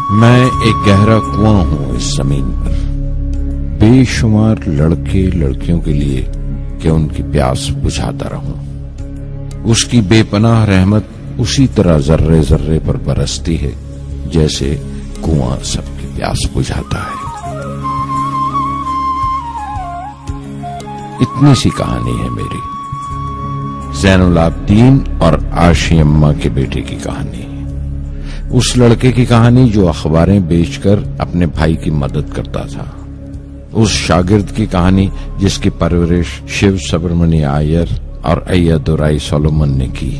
मैं एक गहरा कुआं हूं इस जमीन पर, बेशुमार लड़के लड़कियों के लिए कि उनकी प्यास बुझाता रहूं। उसकी बेपनाह रहमत उसी तरह जर्रे जर्रे पर बरसती है जैसे कुआं सबकी प्यास बुझाता है। इतनी सी कहानी है मेरी, ज़ैनुल आबिदीन और आशी अम्मा के बेटे की कहानी। उस लड़के की कहानी जो अखबारें बेचकर अपने भाई की मदद करता था। उस शागिर्द की कहानी जिसकी परवरिश शिव सुब्रमण्य अय्यर और अय्यदुराई सोलोमन ने की।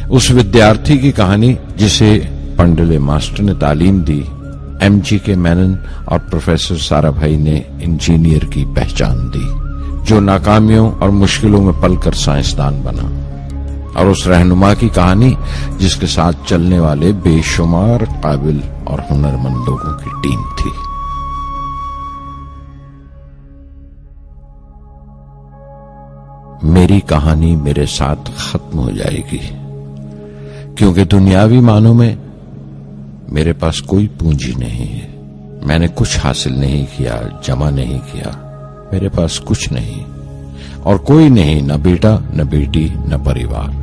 उस विद्यार्थी की कहानी जिसे पंडले मास्टर ने तालीम दी, MGK मेनन और प्रोफेसर साराभाई ने इंजीनियर की पहचान दी, जो नाकामियों और मुश्किलों में पलकर साइंसदान बना। और उस रहनुमा की कहानी जिसके साथ चलने वाले बेशुमार काबिल और हुनरमंद लोगों की टीम थी। मेरी कहानी मेरे साथ खत्म हो जाएगी, क्योंकि दुनियावी मानों में मेरे पास कोई पूंजी नहीं है। मैंने कुछ हासिल नहीं किया, जमा नहीं किया। मेरे पास कुछ नहीं और कोई नहीं, न बेटा, न बेटी, न परिवार।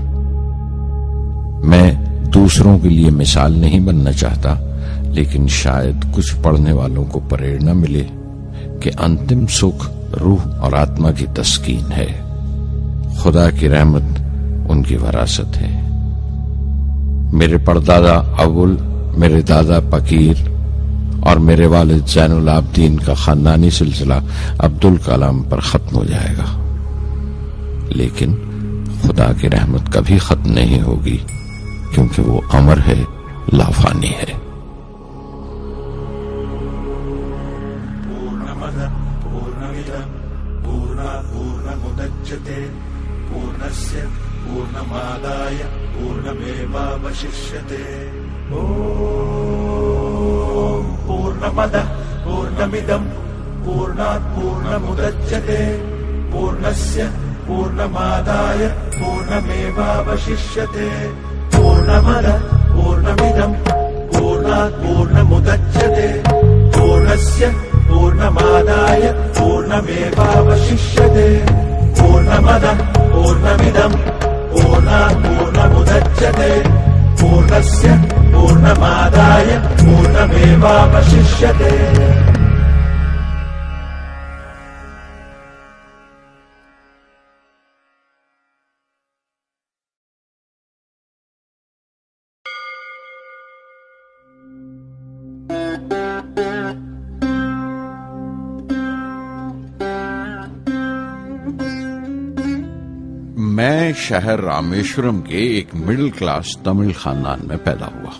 मैं दूसरों के लिए मिसाल नहीं बनना चाहता, लेकिन शायद कुछ पढ़ने वालों को प्रेरणा मिले कि अंतिम सुख रूह और आत्मा की तस्कीन है। खुदा की रहमत उनकी वरासत है। मेरे परदादा अबुल, मेरे दादा फकीर और मेरे वालिद ज़ैनुल आबिदीन का खानदानी सिलसिला अब्दुल कलाम पर खत्म हो जाएगा, लेकिन खुदा की रहमत कभी खत्म नहीं होगी, क्योंकि वो अमर है, लाफानी है। पूर्णमदः पूर्णमिदं पूर्णात् पूर्णमुदच्यते पूर्णस्य पूर्णमादाय पूर्णमेवावशिष्यते। पूर्णमदः पूर्णमिदं पूर्णात् पूर्णमुदच्यते पूर्णस्य पूर्णमादाय पूर्णमेवावशिष्यते। पूर्णमदः पूर्णमिदं पूर्णात् पूर्णमुदच्यते पूर्णस्य पूर्णमादाय पूर्णमेवावशिष्यते। पूर्णमदः पूर्णमिदं पूर्णात् पूर्णमुदच्यते पूर्णस्य पूर्णमादाय पूर्णमेवावशिष्यते। मैं शहर रामेश्वरम के एक मिडिल क्लास तमिल खानदान में पैदा हुआ।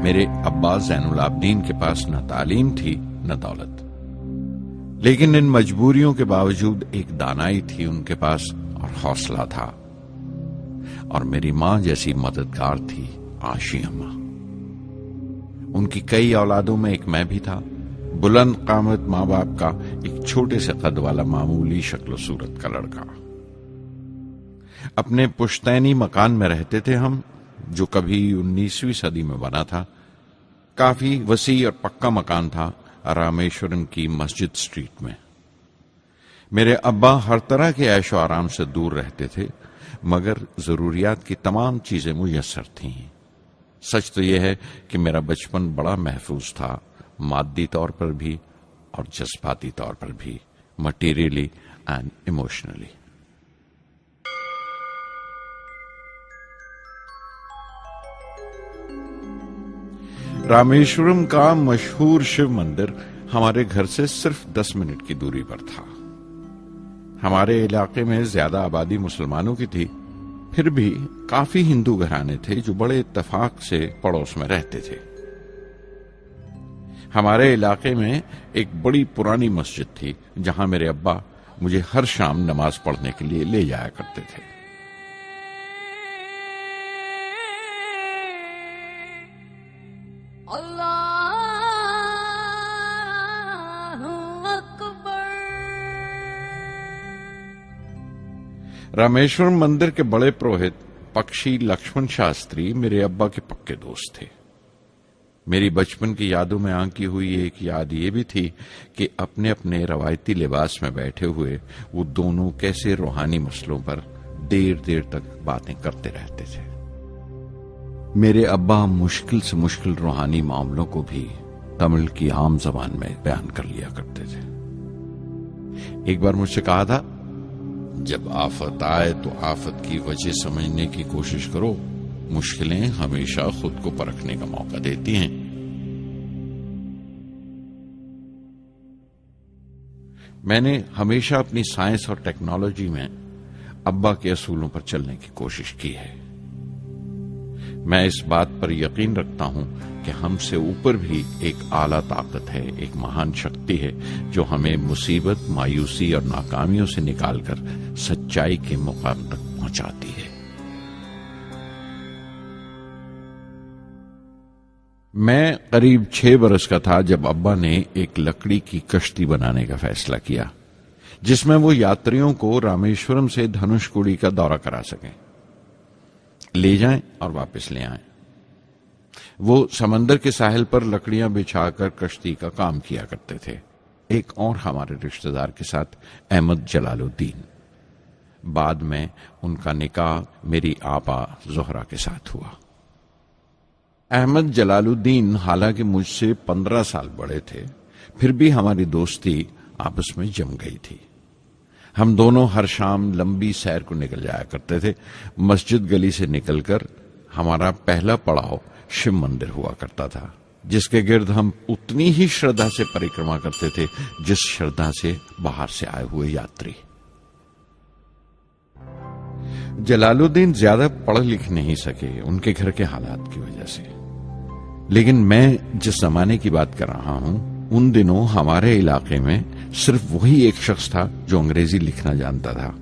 मेरे अब्बा ज़ैनुल आबिदीन के पास न तालीम थी न दौलत, लेकिन इन मजबूरियों के बावजूद एक दानाई थी उनके पास और हौसला था। और मेरी मां जैसी मददगार थी आशी अम्मा। उनकी कई औलादों में एक मैं भी था, बुलंद कामत माँ बाप का एक छोटे से कद वाला मामूली शक्ल सूरत का लड़का। अपने पुश्तैनी मकान में रहते थे हम, जो कभी 19वीं सदी में बना था। काफी वसी और पक्का मकान था रामेश्वरम की मस्जिद स्ट्रीट में। मेरे अब्बा हर तरह के ऐशो आराम से दूर रहते थे, मगर जरूरियात की तमाम चीजें मुयस्सर थीं। सच तो यह है कि मेरा बचपन बड़ा महफूज था, मादी तौर पर भी और जज्बाती तौर पर भी, मटीरियली एंड इमोशनली। रामेश्वरम का मशहूर शिव मंदिर हमारे घर से सिर्फ 10 मिनट की दूरी पर था। हमारे इलाके में ज्यादा आबादी मुसलमानों की थी, फिर भी काफी हिंदू घराने थे जो बड़े इत्तेफाक से पड़ोस में रहते थे। हमारे इलाके में एक बड़ी पुरानी मस्जिद थी, जहां मेरे अब्बा मुझे हर शाम नमाज पढ़ने के लिए ले जाया करते थे। रामेश्वरम मंदिर के बड़े पुरोहित पक्षी लक्ष्मण शास्त्री मेरे अब्बा के पक्के दोस्त थे। मेरी बचपन की यादों में आंकी हुई एक याद ये भी थी कि अपने अपने रवायती लिबास में बैठे हुए वो दोनों कैसे रूहानी मसलों पर देर देर तक बातें करते रहते थे। मेरे अब्बा मुश्किल से मुश्किल रूहानी मामलों को भी तमिल की आम जबान में बयान कर लिया करते थे। एक बार मुझसे कहा था, जब आफत आए तो आफत की वजह समझने की कोशिश करो, मुश्किलें हमेशा खुद को परखने का मौका देती हैं। मैंने हमेशा अपनी साइंस और टेक्नोलॉजी में अब्बा के असूलों पर चलने की कोशिश की है। मैं इस बात पर यकीन रखता हूं कि हमसे ऊपर भी एक आला ताकत है, एक महान शक्ति है जो हमें मुसीबत, मायूसी और नाकामियों से निकालकर सच्चाई के मुकाम तक पहुंचाती है। मैं करीब 6 बरस का था जब अब्बा ने एक लकड़ी की कश्ती बनाने का फैसला किया, जिसमें वो यात्रियों को रामेश्वरम से धनुषकोडी का दौरा करा सकें, ले जाएं और वापस ले आएं। वो समंदर के साहिल पर लकड़ियां बिछाकर कश्ती का काम किया करते थे। एक और हमारे रिश्तेदार के साथ, अहमद जलालुद्दीन। बाद में उनका निकाह मेरी आपा जोहरा के साथ हुआ। अहमद जलालुद्दीन हालांकि मुझसे 15 साल बड़े थे, फिर भी हमारी दोस्ती आपस में जम गई थी। हम दोनों हर शाम लंबी सैर को निकल जाया करते थे। मस्जिद गली से निकलकर हमारा पहला पड़ाव शिव मंदिर हुआ करता था, जिसके गिर्द हम उतनी ही श्रद्धा से परिक्रमा करते थे जिस श्रद्धा से बाहर से आए हुए यात्री। जलालुद्दीन ज्यादा पढ़ लिख नहीं सके उनके घर के हालात की वजह से, लेकिन मैं जिस जमाने की बात कर रहा हूं, उन दिनों हमारे इलाके में सिर्फ वही एक शख्स था जो अंग्रेजी लिखना जानता था।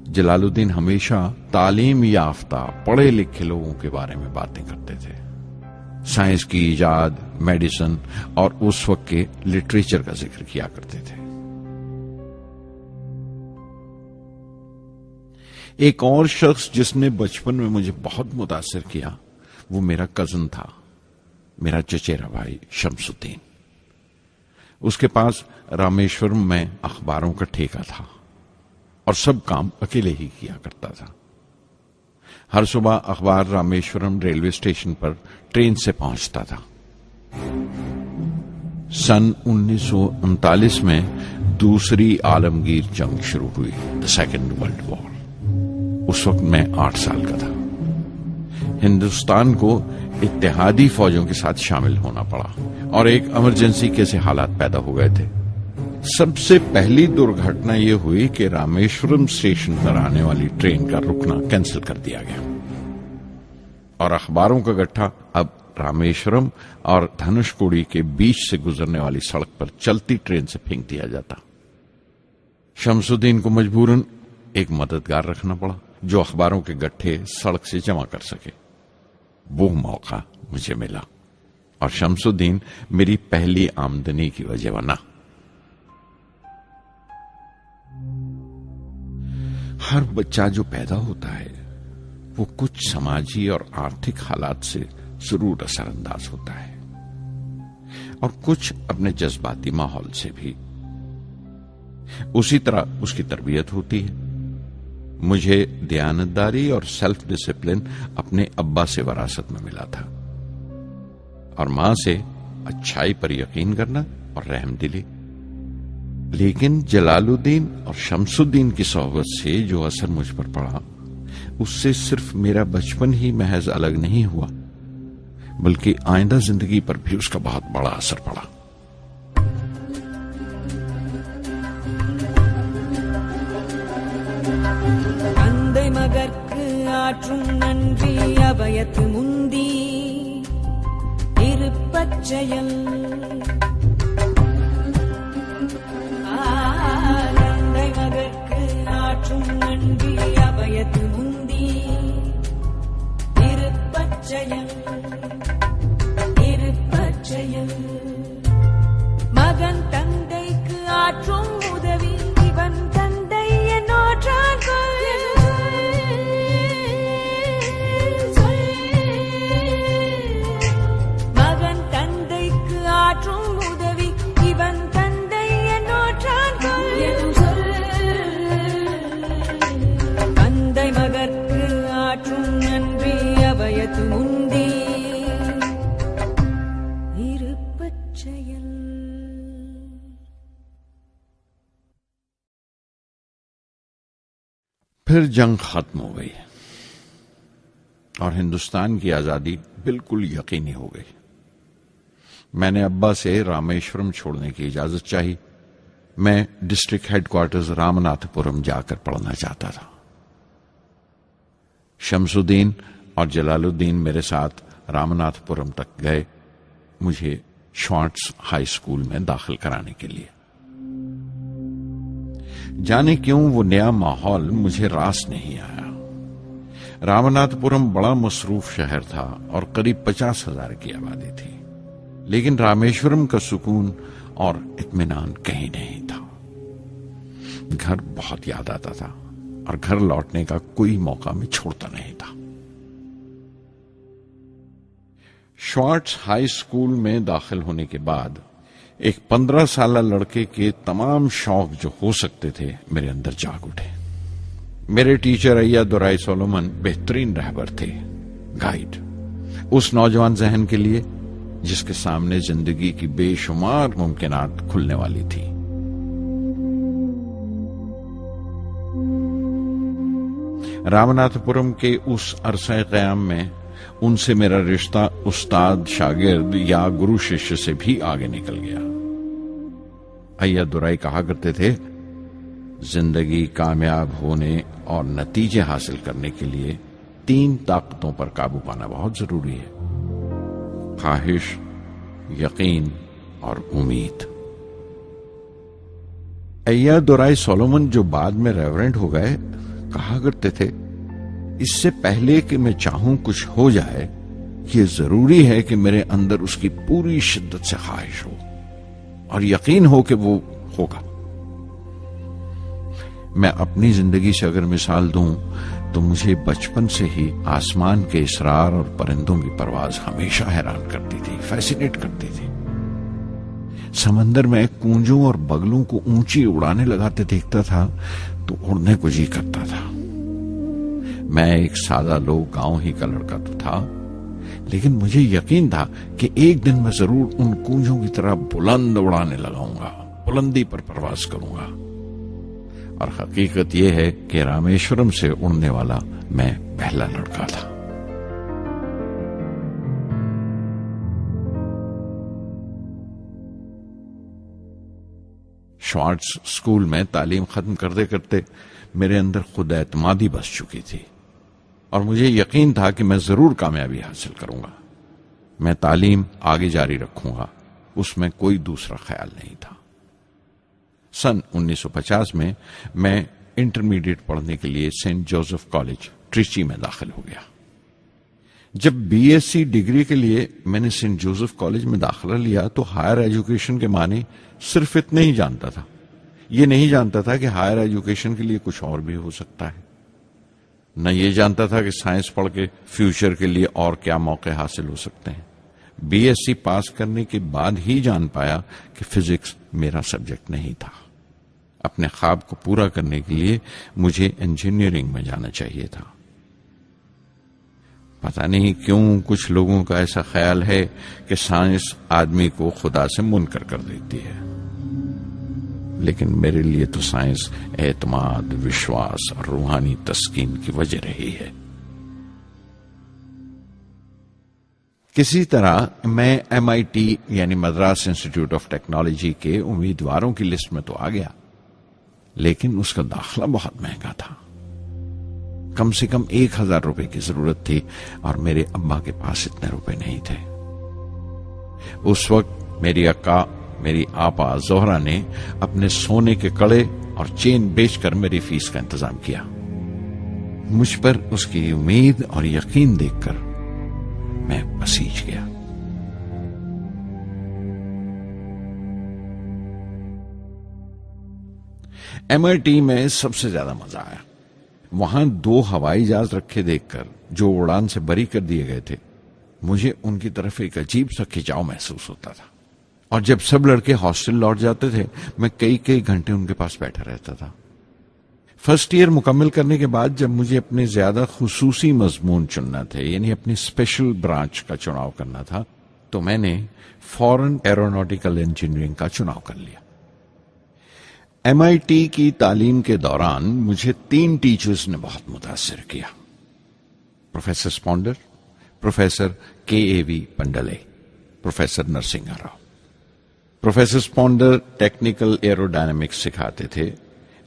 जलालुद्दीन हमेशा तालीम याफ्ता पढ़े लिखे लोगों के बारे में बातें करते थे, साइंस की इजाद, मेडिसिन और उस वक्त के लिटरेचर का जिक्र किया करते थे। एक और शख्स जिसने बचपन में मुझे बहुत मुतासिर किया वो मेरा कजन था, मेरा चचेरा भाई शमसुद्दीन। उसके पास रामेश्वरम में अखबारों का ठेका था और सब काम अकेले ही किया करता था। हर सुबह अखबार रामेश्वरम रेलवे स्टेशन पर ट्रेन से पहुंचता था। सन 1939 में दूसरी आलमगीर जंग शुरू हुई, द सेकेंड वर्ल्ड वॉर। उस वक्त मैं 8 साल का था। हिंदुस्तान को इत्तेहादी फौजों के साथ शामिल होना पड़ा और एक इमरजेंसी कैसे हालात पैदा हो गए थे। सबसे पहली दुर्घटना यह हुई कि रामेश्वरम स्टेशन पर आने वाली ट्रेन का रुकना कैंसिल कर दिया गया और अखबारों का गट्ठा अब रामेश्वरम और धनुषकोडी के बीच से गुजरने वाली सड़क पर चलती ट्रेन से फेंक दिया जाता। शमसुद्दीन को मजबूरन एक मददगार रखना पड़ा जो अखबारों के गट्ठे सड़क से जमा कर सके। वो मौका मुझे मिला और शमसुद्दीन मेरी पहली आमदनी की वजह बना। हर बच्चा जो पैदा होता है वो कुछ समाजी और आर्थिक हालात से जरूर असरअंदाज होता है और कुछ अपने जज्बाती माहौल से भी। उसी तरह उसकी तरबियत होती है। मुझे दयानतदारी और सेल्फ डिसिप्लिन अपने अब्बा से विरासत में मिला था और मां से अच्छाई पर यकीन करना और रहमदिली। लेकिन जलालुद्दीन और शमसुद्दीन की सोहबत से जो असर मुझ पर पड़ा, उससे सिर्फ मेरा बचपन ही महज अलग नहीं हुआ, बल्कि आइंदा जिंदगी पर भी उसका बहुत बड़ा असर पड़ा। தந்தை மகற்கு ஆற்றும் நன்றி அபயத்து முந்தி இருப்பச்செயல். தந்தை மகற்கு ஆற்றும் நன்றி அபயத்து முந்தி இருப்பச்செயல். இருப்பச்செயல். மகன் தந்தைக்கு ஆற்றும் உதவி இவன் தந்தை என்னோற்றான் கொள். फिर जंग खत्म हो गई और हिंदुस्तान की आजादी बिल्कुल यकीनी हो गई। मैंने अब्बा से रामेश्वरम छोड़ने की इजाजत चाही। मैं डिस्ट्रिक्ट हेडक्वार्टर्स रामनाथपुरम जाकर पढ़ना चाहता था। शमसुद्दीन और जलालुद्दीन मेरे साथ रामनाथपुरम तक गए मुझे श्वार्ट्ज हाई स्कूल में दाखिल कराने के लिए। जाने क्यों वो नया माहौल मुझे रास नहीं आया। रामनाथपुरम बड़ा मसरूफ शहर था और करीब 50,000 की आबादी थी, लेकिन रामेश्वरम का सुकून और इत्मीनान कहीं नहीं था। घर बहुत याद आता था और घर लौटने का कोई मौका मैं छोड़ता नहीं था। श्वार्ट्ज हाई स्कूल में दाखिल होने के बाद एक 15 साल लड़के के तमाम शौक जो हो सकते थे मेरे अंदर जाग उठे। मेरे टीचर अय्या दुराई सोलोमन बेहतरीन रहबर थे, गाइड, उस नौजवान जहन के लिए जिसके सामने जिंदगी की बेशुमार मुमकिनात खुलने वाली थी। रामनाथपुरम के उस अरसे क़याम में उनसे मेरा रिश्ता उस्ताद शागिर्द या गुरु शिष्य से भी आगे निकल गया। अय्या दुराई कहा करते थे, जिंदगी कामयाब होने और नतीजे हासिल करने के लिए 3 ताकतों पर काबू पाना बहुत जरूरी है: ख्वाहिश, यकीन और उम्मीद। अय्या दुराई सोलोमन जो बाद में रेवरेंड हो गए कहा करते थे, इससे पहले कि मैं चाहूं कुछ हो जाए, ये जरूरी है कि मेरे अंदर उसकी पूरी शिद्दत से ख्वाहिश हो और यकीन हो कि वो होगा। मैं अपनी जिंदगी से अगर मिसाल दूं तो मुझे बचपन से ही आसमान के इसरार और परिंदों की परवाज हमेशा हैरान करती थी, फैसिनेट करती थी। समंदर में कूंजों और बगलों को ऊंची उड़ाने लगाते देखता था तो उड़ने को जी करता था। मैं एक सादा लोग गांव ही का लड़का तो था, लेकिन मुझे यकीन था कि एक दिन मैं जरूर उन कूंजों की तरह बुलंद उड़ाने लगाऊंगा, बुलंदी पर परवाज करूंगा। और हकीकत यह है कि रामेश्वरम से उड़ने वाला मैं पहला लड़का था। श्वार्ट्ज स्कूल में तालीम खत्म करते करते मेरे अंदर खुद एतमादी बस चुकी थी और मुझे यकीन था कि मैं जरूर कामयाबी हासिल करूंगा। मैं तालीम आगे जारी रखूंगा, उसमें कोई दूसरा ख्याल नहीं था। सन 1950 में मैं इंटरमीडिएट पढ़ने के लिए सेंट जोसेफ कॉलेज ट्रिची में दाखिल हो गया। जब बीएससी डिग्री के लिए मैंने सेंट जोसेफ कॉलेज में दाखिला लिया तो हायर एजुकेशन के माने सिर्फ इतने ही जानता था। ये नहीं जानता था कि हायर एजुकेशन के लिए कुछ और भी हो सकता है। न ये जानता था कि साइंस पढ़ के फ्यूचर के लिए और क्या मौके हासिल हो सकते हैं। बीएससी पास करने के बाद ही जान पाया कि फिजिक्स मेरा सब्जेक्ट नहीं था। अपने ख्वाब को पूरा करने के लिए मुझे इंजीनियरिंग में जाना चाहिए था। पता नहीं क्यों कुछ लोगों का ऐसा ख्याल है कि साइंस आदमी को खुदा से मुनकर कर देती है, लेकिन मेरे लिए तो साइंस एतमाद, विश्वास और रूहानी तस्कीन की वजह रही है। किसी तरह मैं MIT यानी मद्रास इंस्टीट्यूट ऑफ टेक्नोलॉजी के उम्मीदवारों की लिस्ट में तो आ गया, लेकिन उसका दाखिला बहुत महंगा था। कम से कम 1,000 रुपए की जरूरत थी और मेरे अब्बा के पास इतने रुपए नहीं थे। उस वक्त मेरी अक्का, मेरी आपा जोहरा ने अपने सोने के कड़े और चेन बेचकर मेरी फीस का इंतजाम किया। मुझ पर उसकी उम्मीद और यकीन देखकर मैं पसीज गया। MIT में सबसे ज्यादा मजा आया। वहां 2 हवाई जहाज रखे देखकर जो उड़ान से बरी कर दिए गए थे, मुझे उनकी तरफ एक अजीब सा खिंचाव महसूस होता था। और जब सब लड़के हॉस्टल लौट जाते थे, मैं कई कई घंटे उनके पास बैठा रहता था। फर्स्ट ईयर मुकम्मल करने के बाद जब मुझे अपने ज्यादा खुसूसी मजमून चुनना थे, यानी अपनी स्पेशल ब्रांच का चुनाव करना था, तो मैंने फॉरेन एरोनॉटिकल इंजीनियरिंग का चुनाव कर लिया। MIT की तालीम के दौरान मुझे 3 टीचर्स ने बहुत मुतासिर किया। Professor Sponder, professor KAV Pandalai, professor Narasimha Rao. Professor Sponder technical aerodynamics सिखाते थे।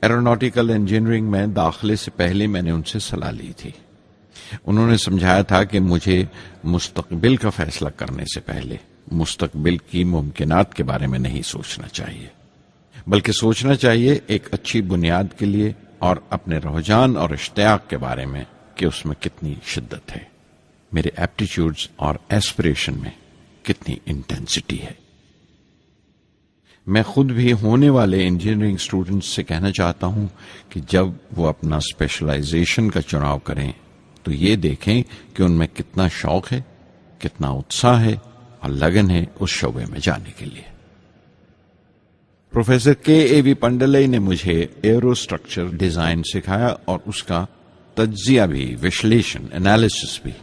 एरोनॉटिकल इंजीनियरिंग में दाखिले से पहले मैंने उनसे सलाह ली थी। उन्होंने समझाया था कि मुझे मुस्तकबिल का फैसला करने से पहले मुस्तकबिल की मुमकिनात के बारे में नहीं सोचना चाहिए, बल्कि सोचना चाहिए एक अच्छी बुनियाद के लिए और अपने रुझान और इश्तियाक के बारे में कि उसमें कितनी शिद्दत है, मेरे एप्टीट्यूड्स और एस्पिरेशन में कितनी इंटेंसिटी है। मैं खुद भी होने वाले इंजीनियरिंग स्टूडेंट्स से कहना चाहता हूं कि जब वो अपना स्पेशलाइजेशन का चुनाव करें तो ये देखें कि उनमें कितना शौक है, कितना उत्साह है और लगन है उस शोबे में जाने के लिए। प्रोफेसर KAV पंडले ने मुझे एरोस्ट्रक्चर डिजाइन सिखाया और उसका तज्जिया भी, विश्लेषण, एनालिसिस भी।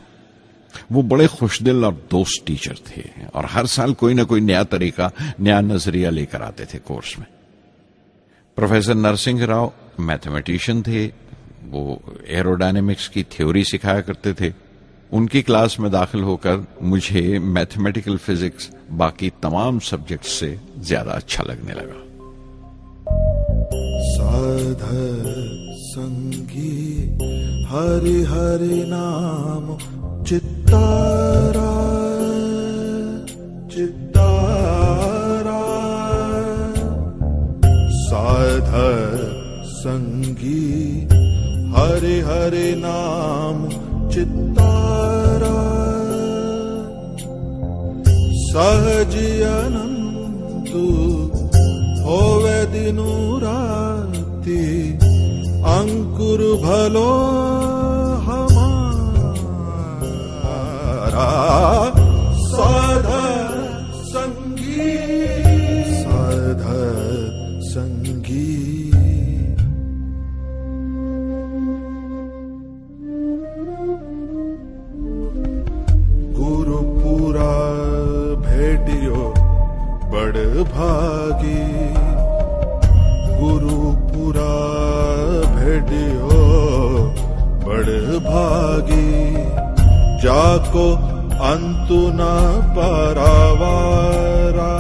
वो बड़े खुशदिल और दोस्त टीचर थे और हर साल कोई ना कोई नया तरीका, नया नजरिया लेकर आते थे कोर्स में। प्रोफेसर नरसिंह राव मैथमेटिशियन थे। वो एरोडायनेमिक्स की थ्योरी सिखाया करते थे। उनकी क्लास में दाखिल होकर मुझे मैथमेटिकल फिजिक्स बाकी तमाम सब्जेक्ट्स से ज्यादा अच्छा लगने लगा। साध संगी हरि हरि नाम चित्तारा चित्तारा, साध संगी हरि हरि नाम चित्तारा, सहजी अनंतु होवे दिनु राति, अंकुर भलो हमारा, साध संगी साध संगी। गुरुपुरा भेटियो बड़ भागी, गुरुपुरा भेटियो बड़ भागी, जाको अंतु न पारावारा,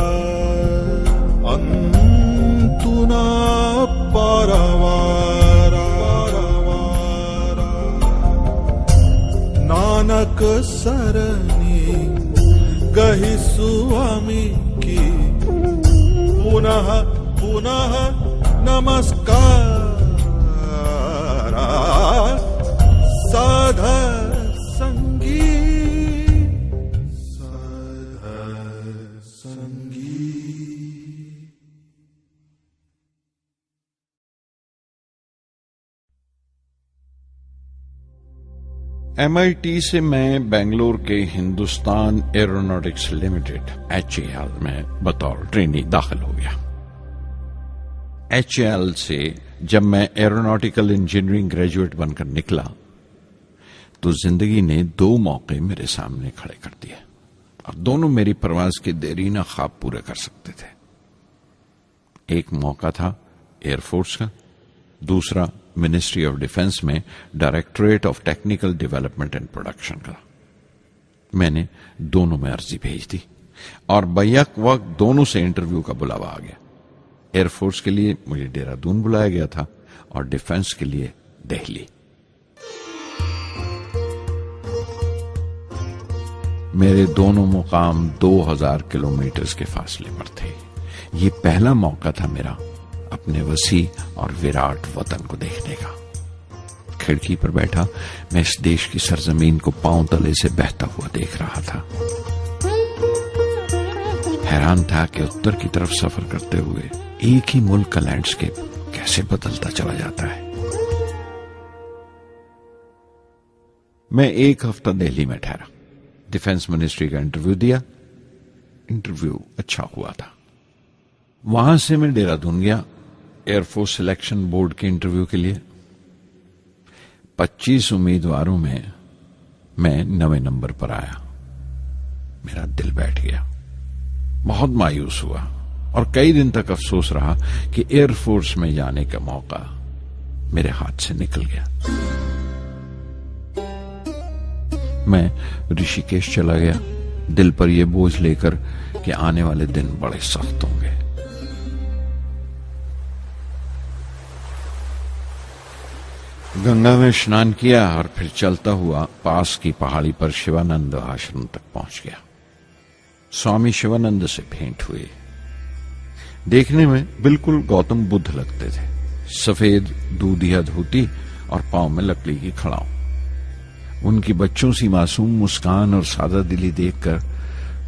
अंतु न पारावारा, नानक सरनी गही स्वामी की, पुनः पुनः नमस्कार, साध संगी साध संगी। MIT से मैं बेंगलोर के हिंदुस्तान एरोनॉटिक्स लिमिटेड HAL में बतौर ट्रेनी दाखिल हो गया। HAL से जब मैं एरोनॉटिकल इंजीनियरिंग ग्रेजुएट बनकर निकला तो जिंदगी ने 2 मौके मेरे सामने खड़े कर दिए और दोनों मेरी परवाज के देरीना ख्वाब पूरे कर सकते थे। एक मौका था एयरफोर्स का, दूसरा मिनिस्ट्री ऑफ डिफेंस में directorate of technical development and production का। मैंने दोनों में अर्जी भेज दी और बैक वक्त दोनों से इंटरव्यू का बुलावा आ गया। एयरफोर्स के लिए मुझे देहरादून बुलाया गया था और डिफेंस के लिए दिल्ली। मेरे दोनों मुकाम 2000 किलोमीटर के फासले पर थे। ये पहला मौका था मेरा अपने वसी और विराट वतन को देखने का। खिड़की पर बैठा मैं इस देश की सरजमीन को पांव तले से बहता हुआ देख रहा था। हैरान था कि उत्तर की तरफ सफर करते हुए एक ही मुल्क का लैंडस्केप कैसे बदलता चला जाता है। मैं 1 हफ्ता दिल्ली में ठहरा, डिफेंस मिनिस्ट्री का इंटरव्यू दिया। इंटरव्यू अच्छा हुआ था। वहां से मैं देहरादून गया एयरफोर्स सिलेक्शन बोर्ड के इंटरव्यू के लिए। 25 उम्मीदवारों में मैं 9वें नंबर पर आया। मेरा दिल बैठ गया, बहुत मायूस हुआ और कई दिन तक अफसोस रहा कि एयरफोर्स में जाने का मौका मेरे हाथ से निकल गया। मैं ऋषिकेश चला गया, दिल पर यह बोझ लेकर कि आने वाले दिन बड़े सख्त होंगे। गंगा में स्नान किया और फिर चलता हुआ पास की पहाड़ी पर शिवानंद आश्रम तक पहुंच गया। स्वामी शिवानंद से भेंट हुई। देखने में बिल्कुल गौतम बुद्ध लगते थे, सफेद दूधिया धोती और पांव में लकड़ी की खड़ाऊ। उनकी बच्चों सी मासूम मुस्कान और सादा दिली देखकर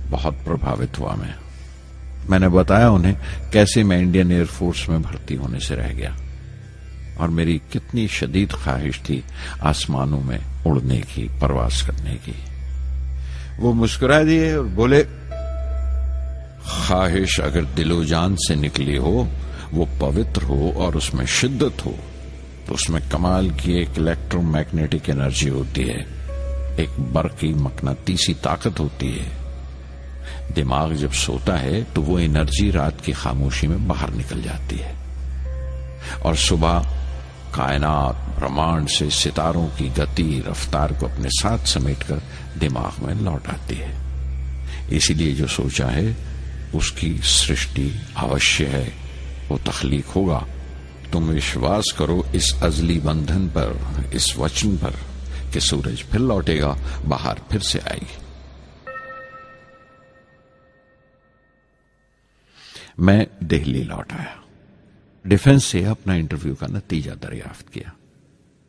बहुत प्रभावित हुआ मैंने बताया उन्हें कैसे मैं इंडियन एयरफोर्स में भर्ती होने से रह गया और मेरी कितनी शदीद ख्वाहिश थी आसमानों में उड़ने की, परवास करने की। वो मुस्कुरा दिए और बोले, ख्वाहिश अगर दिलो जान से निकली हो, वो पवित्र हो और उसमें शिद्दत हो, तो उसमें कमाल की एक इलेक्ट्रोमैग्नेटिक एनर्जी होती है, एक बरकी मकनातीसी ताकत होती है। दिमाग जब सोता है तो वो एनर्जी रात की खामोशी में बाहर निकल जाती है और सुबह कायनात ब्रह्मांड से सितारों की गति रफ्तार को अपने साथ समेटकर दिमाग में लौट आती है। इसीलिए जो सोचा है उसकी सृष्टि अवश्य है, वो तख्लीक होगा। तुम विश्वास करो इस अजली बंधन पर, इस वचन पर कि सूरज फिर लौटेगा, बाहर फिर से आएगी। मैं दिल्ली लौट आया, डिफेंस से अपना इंटरव्यू का नतीजा दरियाफ्त किया।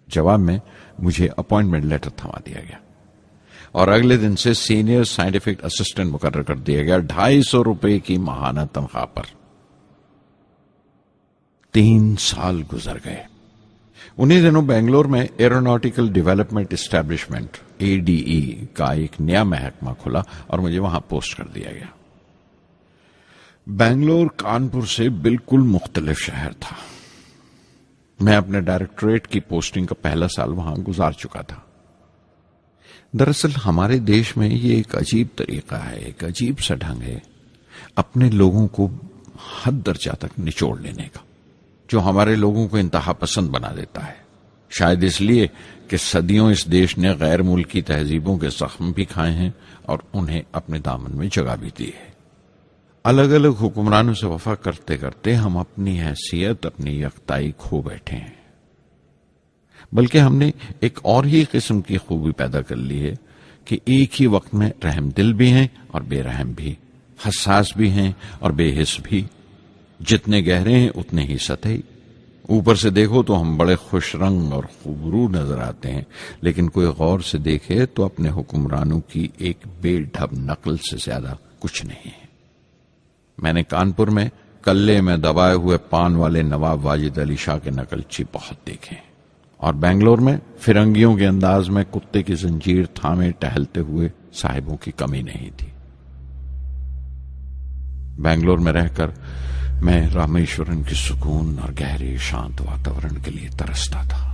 जवाब में मुझे अपॉइंटमेंट लेटर थमा दिया गया और अगले दिन से सीनियर साइंटिफिक असिस्टेंट मुकर्रर कर दिया गया 250 रुपए की माहाना तनख्वाह पर। 3 साल गुजर गए। उन्हीं दिनों बेंगलोर में एरोनॉटिकल डेवलपमेंट एस्टेब्लिशमेंट ADE का एक नया महकमा खुला और मुझे वहां पोस्ट कर दिया गया। बेंगलोर कानपुर से बिल्कुल मुख्तलिफ शहर था। मैं अपने डायरेक्टोरेट की पोस्टिंग का पहला साल वहां गुजार चुका था। दरअसल हमारे देश में ये एक अजीब तरीका है, एक अजीब सा ढंग है अपने लोगों को हद दर्जा तक निचोड़ लेने का, जो हमारे लोगों को इंतहा पसंद बना देता है। शायद इसलिए कि सदियों इस देश ने गैर मुल्की तहजीबों के जख्म भी खाए हैं और उन्हें अपने दामन में जगह भी दी है। अलग अलग हुक्मरानों से वफा करते करते हम अपनी हैसियत, अपनी यकताई खो बैठे हैं। बल्कि हमने एक और ही किस्म की खूबी पैदा कर ली है कि एक ही वक्त में रहम दिल भी हैं और बेरहम भी, हसास भी हैं और बेहिस भी। जितने गहरे हैं उतने ही सतही। ऊपर से देखो तो हम बड़े खुश रंग और खूबरू नजर आते हैं, लेकिन कोई गौर से देखे तो अपने हुक्मरानों की एक बेढब नकल से ज्यादा कुछ नहीं है। मैंने कानपुर में कल्ले में दबाए हुए पान वाले नवाब वाजिद अली शाह के नकलची बहुत देखे और बेंगलोर में फिरंगियों के अंदाज में कुत्ते की जंजीर थामे टहलते हुए साहिबों की कमी नहीं थी। बेंगलोर में रहकर मैं रामेश्वरम की सुकून और गहरे शांत वातावरण के लिए तरसता था।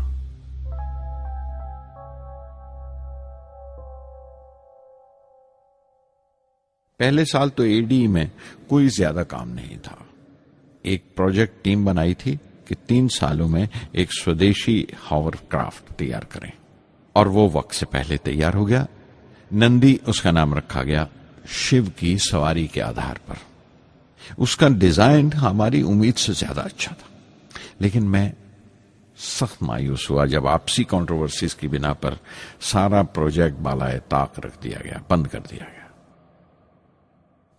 पहले साल तो ADE में कोई ज्यादा काम नहीं था। एक प्रोजेक्ट टीम बनाई थी कि 3 सालों में एक स्वदेशी हॉवरक्राफ्ट तैयार करें और वो वक्त से पहले तैयार हो गया। नंदी उसका नाम रखा गया, शिव की सवारी के आधार पर। उसका डिजाइन हमारी उम्मीद से ज्यादा अच्छा था, लेकिन मैं सख्त मायूस हुआ जब आपसी कंट्रोवर्सीज की बिना पर सारा प्रोजेक्ट बालाए ताक रख दिया गया, बंद कर दिया गया।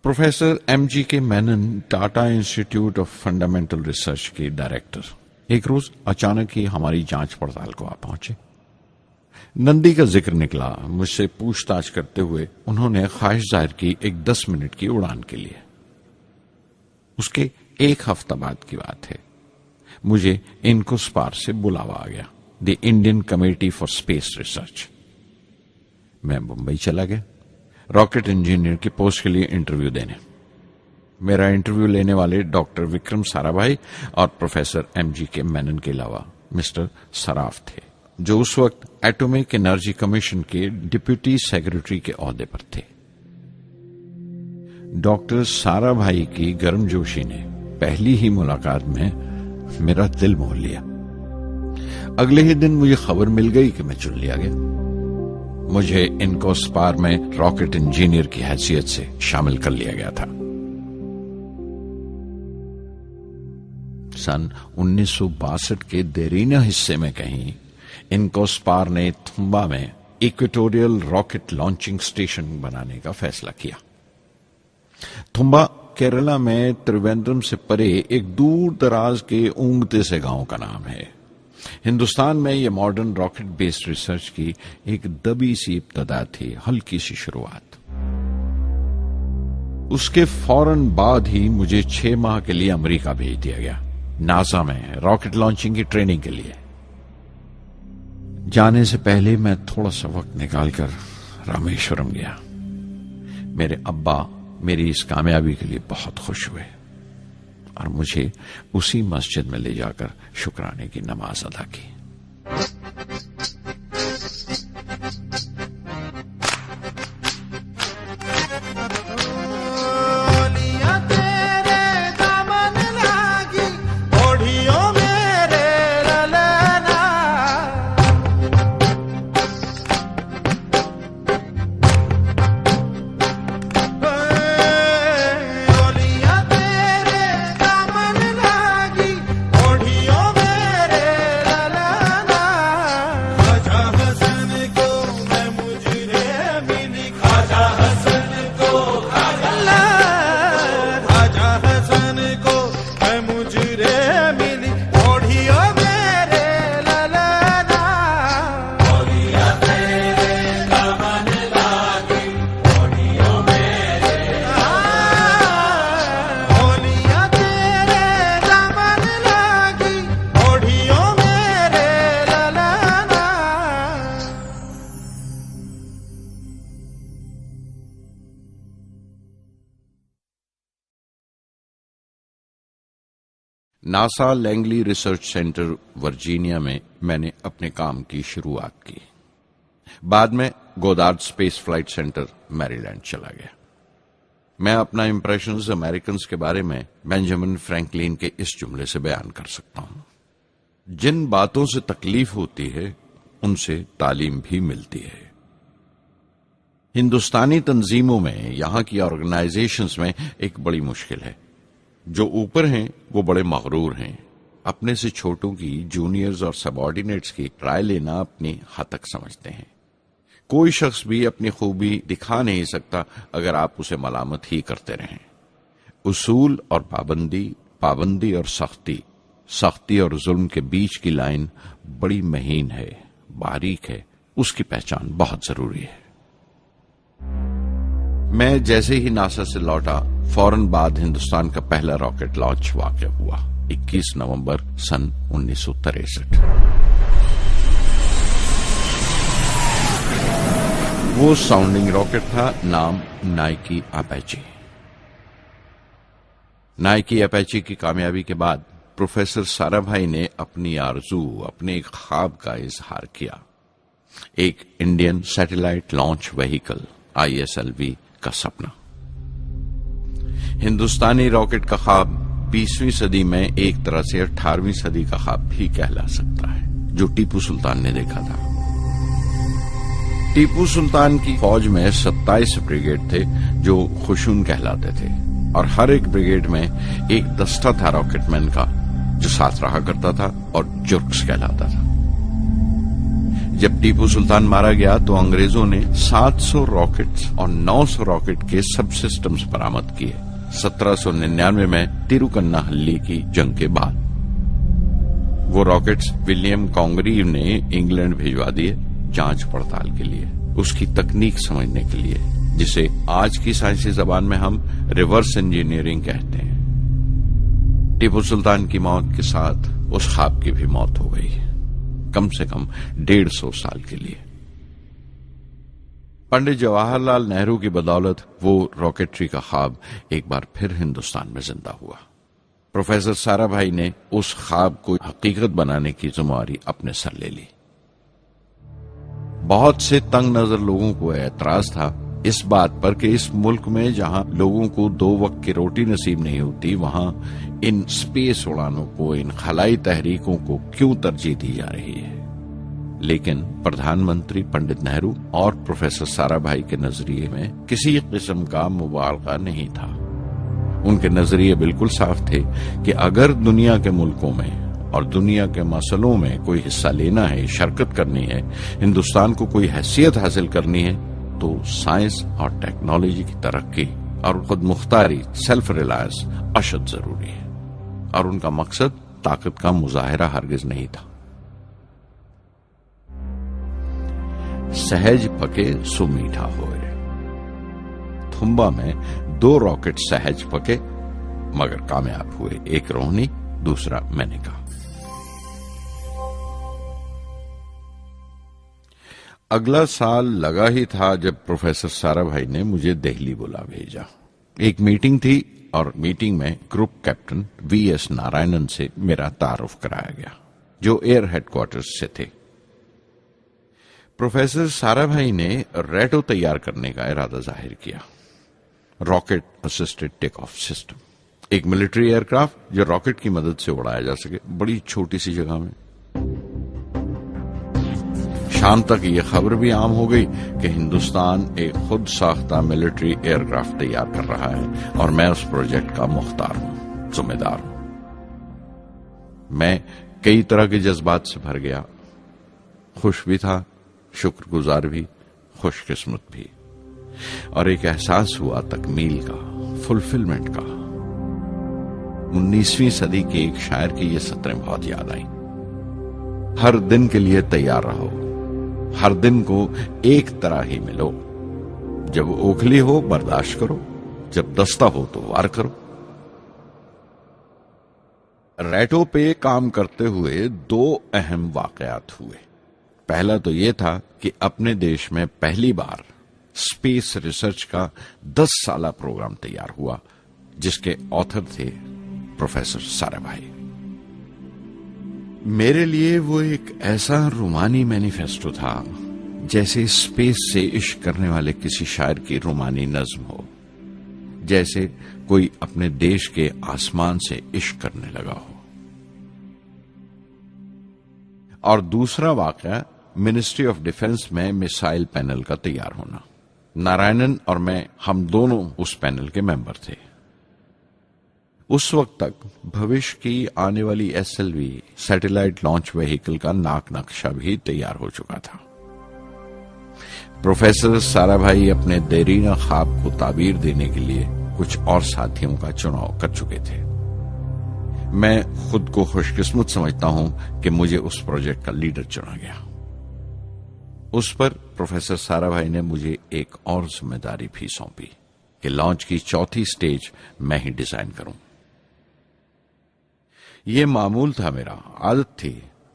Professor MGK Menon, Tata institute of fundamental research के डायरेक्टर, एक रोज अचानक ही हमारी जांच पड़ताल को आ पहुंचे। नंदी का जिक्र निकला। मुझसे पूछताछ करते हुए उन्होंने ख्वाहिश जाहिर की एक 10 मिनट की उड़ान के लिए। उसके 1 हफ्ता बाद की बात है, मुझे इनकोस्पार से बुलावा आ गया, the Indian committee for space research. मैं मुंबई चला गया रॉकेट इंजीनियर की पोस्ट के लिए इंटरव्यू देने। मेरा इंटरव्यू लेने वाले डॉक्टर विक्रम साराभाई और प्रोफेसर MGK मेनन के अलावा मिस्टर सराफ थे, जो उस वक्त एटॉमिक एनर्जी कमीशन के डिप्यूटी सेक्रेटरी के ओहदे पर थे। डॉक्टर साराभाई की गर्मजोशी ने पहली ही मुलाकात में मेरा दिल मोह लिया। अगले ही दिन मुझे खबर मिल गई कि मैं चुन लिया गया। मुझे इनकोस्पार में रॉकेट इंजीनियर की हैसियत से शामिल कर लिया गया था। सन 1962 के देरीना हिस्से में कहीं इनकोस्पार ने थुम्बा में इक्वेटोरियल रॉकेट लॉन्चिंग स्टेशन बनाने का फैसला किया। थुम्बा केरला में त्रिवेंद्रम से परे एक दूर दराज के ऊंगते से गांव का नाम है। हिंदुस्तान में यह मॉडर्न रॉकेट बेस्ड रिसर्च की एक दबी सी इब्तदा थी, हल्की सी शुरुआत। उसके फौरन बाद ही मुझे 6 माह के लिए अमेरिका भेज दिया गया, नासा में रॉकेट लॉन्चिंग की ट्रेनिंग के लिए। जाने से पहले मैं थोड़ा सा वक्त निकालकर रामेश्वरम गया। मेरे अब्बा मेरी इस कामयाबी के लिए बहुत खुश हुए और मुझे उसी मस्जिद में ले जाकर शुक्राने की नमाज अदा की। NASA Langley research centre Virginia में मैंने अपने काम की शुरुआत की। बाद में Goddard space flight centre Maryland चला गया। मैं अपना इंप्रेशंस अमेरिकन्स के बारे में बेंजामिन फ्रैंकलिन के इस जुमले से बयान कर सकता हूं, जिन बातों से तकलीफ होती है उनसे तालीम भी मिलती है। हिंदुस्तानी तंजीमों में, यहां की ऑर्गेनाइजेशंस में एक बड़ी मुश्किल है। जो ऊपर हैं वो बड़े मगरूर हैं। अपने से छोटों की, जूनियर्स और सबऑर्डिनेट्स की राय लेना अपनी हतक समझते हैं। कोई शख्स भी अपनी खूबी दिखा नहीं सकता अगर आप उसे मलामत ही करते रहें। उसूल और पाबंदी, पाबंदी और सख्ती, सख्ती और जुल्म के बीच की लाइन बड़ी महीन है, बारीक है। उसकी पहचान बहुत जरूरी है। मैं जैसे ही नासा से लौटा, फौरन बाद हिंदुस्तान का पहला रॉकेट लॉन्च वाक़या हुआ 21 नवंबर सन 1963। वो साउंडिंग रॉकेट था, नाम नाइकी अपेची। नाइकी अपेची की कामयाबी के बाद प्रोफेसर साराभाई ने अपनी आरजू, अपने एक ख्वाब का इजहार किया। एक Indian satellite launch vehicle ISLV का सपना। हिंदुस्तानी रॉकेट का ख्वाब 20वीं सदी में एक तरह से 18वीं सदी का ख्वाब भी कहला सकता है, जो टीपू सुल्तान ने देखा था। टीपू सुल्तान की फौज में 27 ब्रिगेड थे जो खुशून कहलाते थे, और हर एक ब्रिगेड में एक दस्ता था रॉकेटमैन का जो साथ रहा करता था और जुर्क्स कहलाता था। जब टीपू सुल्तान मारा गया तो अंग्रेजों ने 700 रॉकेट्स और 900 रॉकेट के सब सिस्टम्स बरामद किए 1799 में तिरुकन्नाहल्ली की जंग के बाद। वो रॉकेट्स विलियम कॉन्गरीव ने इंग्लैंड भिजवा दिए जांच पड़ताल के लिए, उसकी तकनीक समझने के लिए, जिसे आज की साइंसी जबान में हम रिवर्स इंजीनियरिंग कहते हैं। टीपू सुल्तान की मौत के साथ उस ख्वाब की भी मौत हो गई, कम से कम 150 साल के लिए। पंडित जवाहरलाल नेहरू की बदौलत वो रॉकेटरी का ख्वाब एक बार फिर हिंदुस्तान में जिंदा हुआ। प्रोफेसर साराभाई ने उस ख्वाब को हकीकत बनाने की जिम्मेदारी अपने सर ले ली। बहुत से तंग नजर लोगों को एतराज था इस बात पर कि इस मुल्क में जहां लोगों को 2 वक्त की रोटी नसीब नहीं होती, वहां इन स्पेस उड़ानों को, इन खलाई तहरीकों को क्यों तरजीह दी जा रही है। लेकिन प्रधानमंत्री पंडित नेहरू और प्रोफेसर साराभाई के नजरिए में किसी किस्म का मुबालगा नहीं था। उनके नजरिए बिल्कुल साफ थे कि अगर दुनिया के मुल्कों में और दुनिया के मसलों में कोई हिस्सा लेना है, शिरकत करनी है, हिंदुस्तान को कोई हैसियत हासिल करनी है, तो साइंस और टेक्नोलॉजी की तरक्की और खुद मुख्तारी, सेल्फ रिलायंस अशद जरूरी है। और उनका मकसद ताकत का मुजाहिरा हरगिज नहीं था। सहज पके सो मीठा होए। थुम्बा में 2 रॉकेट सहज पके मगर कामयाब हुए, एक रोहिणी, दूसरा मेनका। अगला साल लगा ही था जब प्रोफेसर साराभाई ने मुझे दिल्ली बुला भेजा। एक मीटिंग थी और मीटिंग में ग्रुप कैप्टन वीएस नारायणन से मेरा तारुफ कराया गया, जो एयर हेडक्वार्टर्स से थे। प्रोफेसर साराभाई ने रेटो तैयार करने का इरादा जाहिर किया, rocket assisted take off system, एक मिलिट्री एयरक्राफ्ट जो रॉकेट की मदद से उड़ाया जा सके, बड़ी छोटी सी जगह में। शाम तक यह खबर भी आम हो गई कि हिंदुस्तान एक खुद साख्ता मिलिट्री एयरक्राफ्ट तैयार कर रहा है और मैं उस प्रोजेक्ट का मुख्तार हूं, जिम्मेदार हूं। मैं कई तरह के जज्बात से भर गया, खुश भी था, शुक्रगुजार भी, खुशकिस्मत भी, और एक एहसास हुआ तकमील का, फुलफिलमेंट का। 19वीं सदी के एक शायर की ये सतरें बहुत याद आई। हर दिन के लिए तैयार रहो, हर दिन को एक तरह ही मिलो। जब ओखली हो बर्दाश्त करो, जब दस्ता हो तो वार करो। रेटो पे काम करते हुए 2 अहम वाकयात हुए। पहला तो यह था कि अपने देश में पहली बार स्पेस रिसर्च का 10 साला प्रोग्राम तैयार हुआ, जिसके ऑथर थे प्रोफेसर साराभाई। मेरे लिए वो एक ऐसा रूमानी मैनिफेस्टो था जैसे स्पेस से इश्क करने वाले किसी शायर की रूमानी नज्म हो, जैसे कोई अपने देश के आसमान से इश्क करने लगा हो। और दूसरा वाकया मिनिस्ट्री ऑफ डिफेंस में मिसाइल पैनल का तैयार होना। नारायणन और मैं, हम दोनों उस पैनल के मेंबर थे। उस वक्त तक भविष्य की आने वाली SLV सैटेलाइट लॉन्च व्हीकल का नाक नक्शा भी तैयार हो चुका था। प्रोफेसर साराभाई अपने देरीना ख्वाब को ताबीर देने के लिए कुछ और साथियों का चुनाव कर चुके थे। मैं खुद को खुशकिस्मत समझता हूं कि मुझे उस प्रोजेक्ट का लीडर चुना गया। उस पर प्रोफेसर साराभाई ने मुझे एक और जिम्मेदारी भी सौंपी कि लॉन्च की 4थी स्टेज मैं ही डिजाइन करूं। यह मामूल था, मेरा आदत थी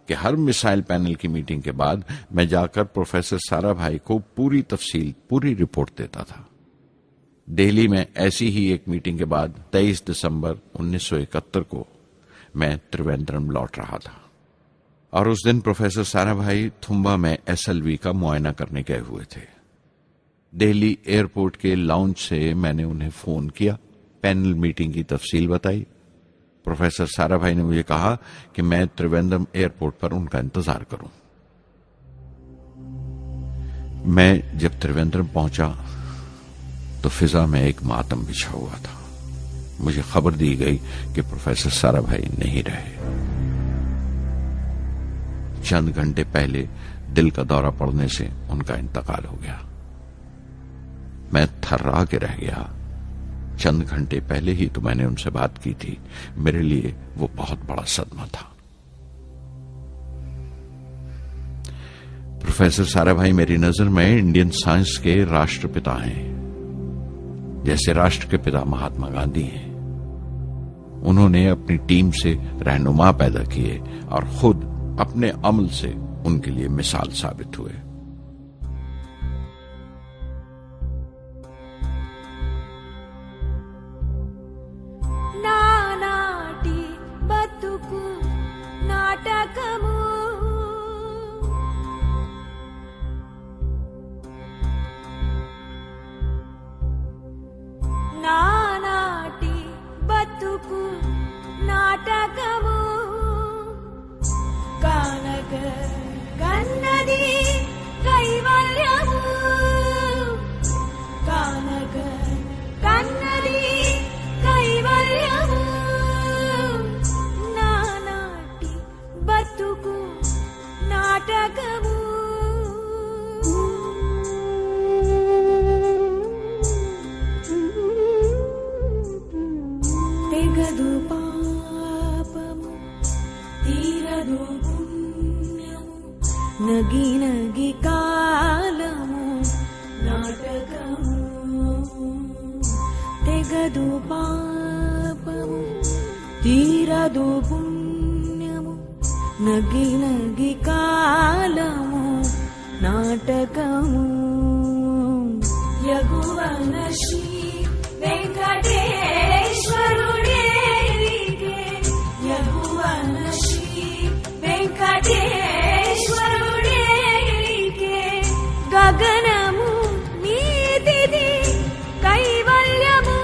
कि हर मिसाइल पैनल की मीटिंग के बाद मैं जाकर प्रोफेसर साराभाई को पूरी तफसील, पूरी रिपोर्ट देता था। दिल्ली में ऐसी ही एक मीटिंग के बाद 23 दिसंबर 1971 को मैं त्रिवेंद्रम लौट रहा था और उस दिन प्रोफेसर साराभाई थुम्बा में SLV का मुआयना करने गए हुए थे। दिल्ली एयरपोर्ट के लाउंज से मैंने उन्हें फोन किया, पैनल मीटिंग की तफसील बताई। प्रोफेसर साराभाई ने मुझे कहा कि मैं त्रिवेंद्रम एयरपोर्ट पर उनका इंतजार करूं। मैं जब त्रिवेंद्रम पहुंचा तो फिजा में एक मातम बिछा हुआ था। मुझे खबर दी गई कि प्रोफेसर साराभाई नहीं रहे। चंद घंटे पहले दिल का दौरा पड़ने से उनका इंतकाल हो गया। मैं थर्रा के रह गया। चंद घंटे पहले ही तो मैंने उनसे बात की थी। मेरे लिए वो बहुत बड़ा सदमा था। प्रोफेसर साराभाई मेरी नजर में इंडियन साइंस के राष्ट्रपिता हैं, जैसे राष्ट्र के पिता महात्मा गांधी हैं। उन्होंने अपनी टीम से रहनुमा पैदा किए और खुद अपने अमल से उनके लिए मिसाल साबित हुए। నానాటి బతుకు నాటకము ఎంతదు పుణ్యము నగి నగి కాలము నాటకము యగువన శ్రీ వెంకటేశ్వరుడేలిగే యగువన శ్రీ వెంకటేశ్వరుడేలిగే గగనము నీతిది కైవల్యము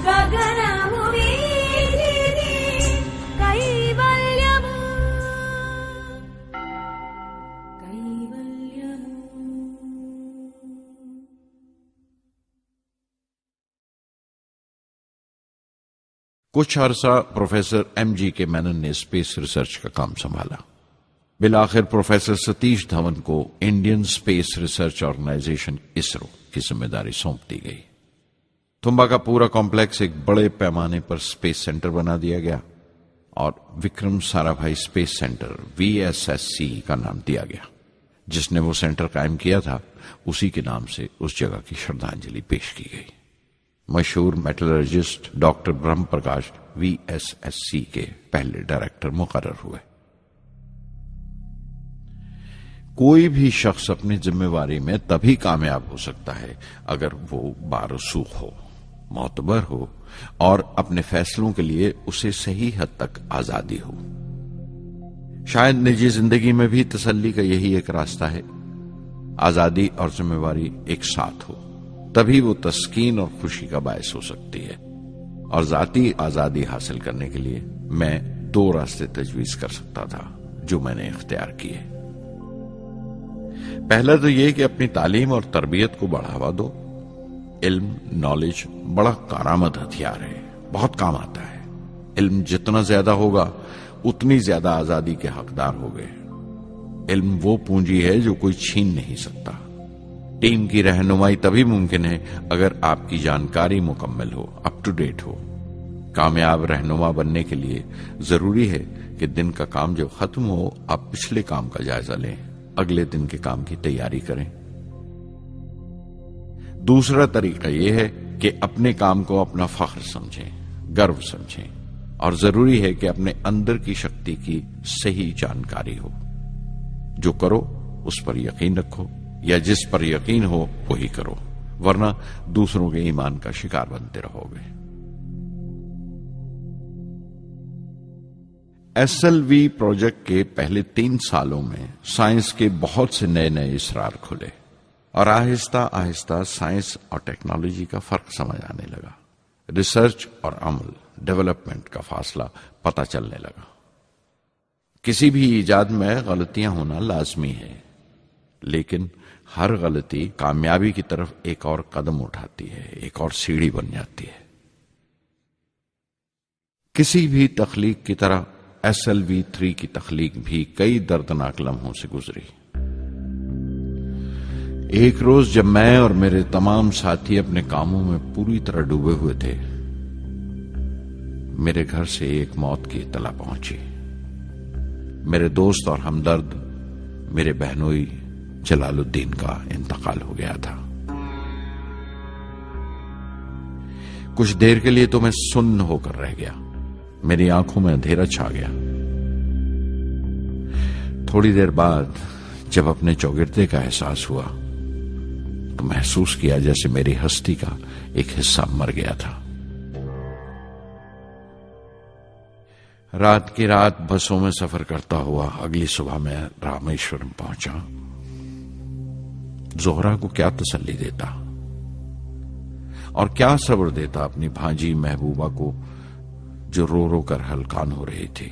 గగనము నీతిది కైవల్యము కైవల్యము कुछ अरसा प्रोफेसर एमजी के मेनन ने स्पेस रिसर्च का काम संभाला। बिलाखिर प्रोफेसर सतीश धवन को Indian space research organisation ISRO की जिम्मेदारी सौंप दी गई। तुम्बा का पूरा कॉम्प्लेक्स एक बड़े पैमाने पर स्पेस सेंटर बना दिया गया और Vikram Sarabhai space centre VSSC का नाम दिया गया। जिसने वो सेंटर कायम किया था उसी के नाम से उस जगह की श्रद्धांजलि पेश की गई। मशहूर मेटलर्जिस्ट डॉक्टर ब्रह्म प्रकाश VSSC के पहले डायरेक्टर मुकर्रर हुए। कोई भी शख्स अपनी जिम्मेवारी में तभी कामयाब हो सकता है अगर वो बारसूख हो, मोतबर हो और अपने फैसलों के लिए उसे सही हद तक आजादी हो। शायद निजी जिंदगी में भी तसल्ली का यही एक रास्ता है। आजादी और जिम्मेवारी एक साथ हो, तभी वो तस्कीन और खुशी का बायस हो सकती है। और जाती आजादी हासिल करने के लिए मैं 2 रास्ते तजवीज कर सकता था जो मैंने इख्तियार किए। पहला तो यह कि अपनी तालीम और तरबियत को बढ़ावा दो। इल्म, नॉलेज बड़ा कारआमद हथियार है, बहुत काम आता है। इल्म जितना ज्यादा होगा उतनी ज्यादा आजादी के हकदार हो गए। इल्म वो पूंजी है जो कोई छीन नहीं सकता। टीम की रहनुमाई तभी मुमकिन है अगर आपकी जानकारी मुकम्मल हो, अप टू डेट हो। कामयाब रहनुमा बनने के लिए जरूरी है कि दिन का काम जब खत्म हो आप पिछले काम का जायजा लें, अगले दिन के काम की तैयारी करें। दूसरा तरीका यह है कि अपने काम को अपना फख्र समझें, गर्व समझें और जरूरी है कि अपने अंदर की शक्ति की सही जानकारी हो। जो करो उस पर यकीन रखो या जिस पर यकीन हो वही करो, वरना दूसरों के ईमान का शिकार बनते रहोगे। SLV प्रोजेक्ट के पहले 3 सालों में साइंस के बहुत से नए नए इसरार खुले और आहिस्ता आहिस्ता साइंस और टेक्नोलॉजी का फर्क समझ आने लगा। रिसर्च और अमल, डेवलपमेंट का फासला पता चलने लगा। किसी भी इजाद में गलतियां होना लाजमी है, लेकिन हर गलती कामयाबी की तरफ एक और कदम उठाती है, एक और सीढ़ी बन जाती है। किसी भी तख्लीक की तरह SLV-3 की तख्लीक भी कई दर्दनाक लम्हों से गुजरी। एक रोज जब मैं और मेरे तमाम साथी अपने कामों में पूरी तरह डूबे हुए थे, मेरे घर से एक मौत की इत्तला पहुंची। मेरे दोस्त और हमदर्द मेरे बहनोई जलालुद्दीन का इंतकाल हो गया था। कुछ देर के लिए तो मैं सुन्न होकर रह गया, मेरी आंखों में अंधेरा छा गया। थोड़ी देर बाद जब अपने चौगिरदे का एहसास हुआ तो महसूस किया जैसे मेरी हस्ती का एक हिस्सा मर गया था। रात की रात बसों में सफर करता हुआ अगली सुबह मैं रामेश्वरम पहुंचा। जोहरा को क्या तसल्ली देता और क्या सब्र देता अपनी भांजी महबूबा को जो रो रो कर हलकान हो रही थी।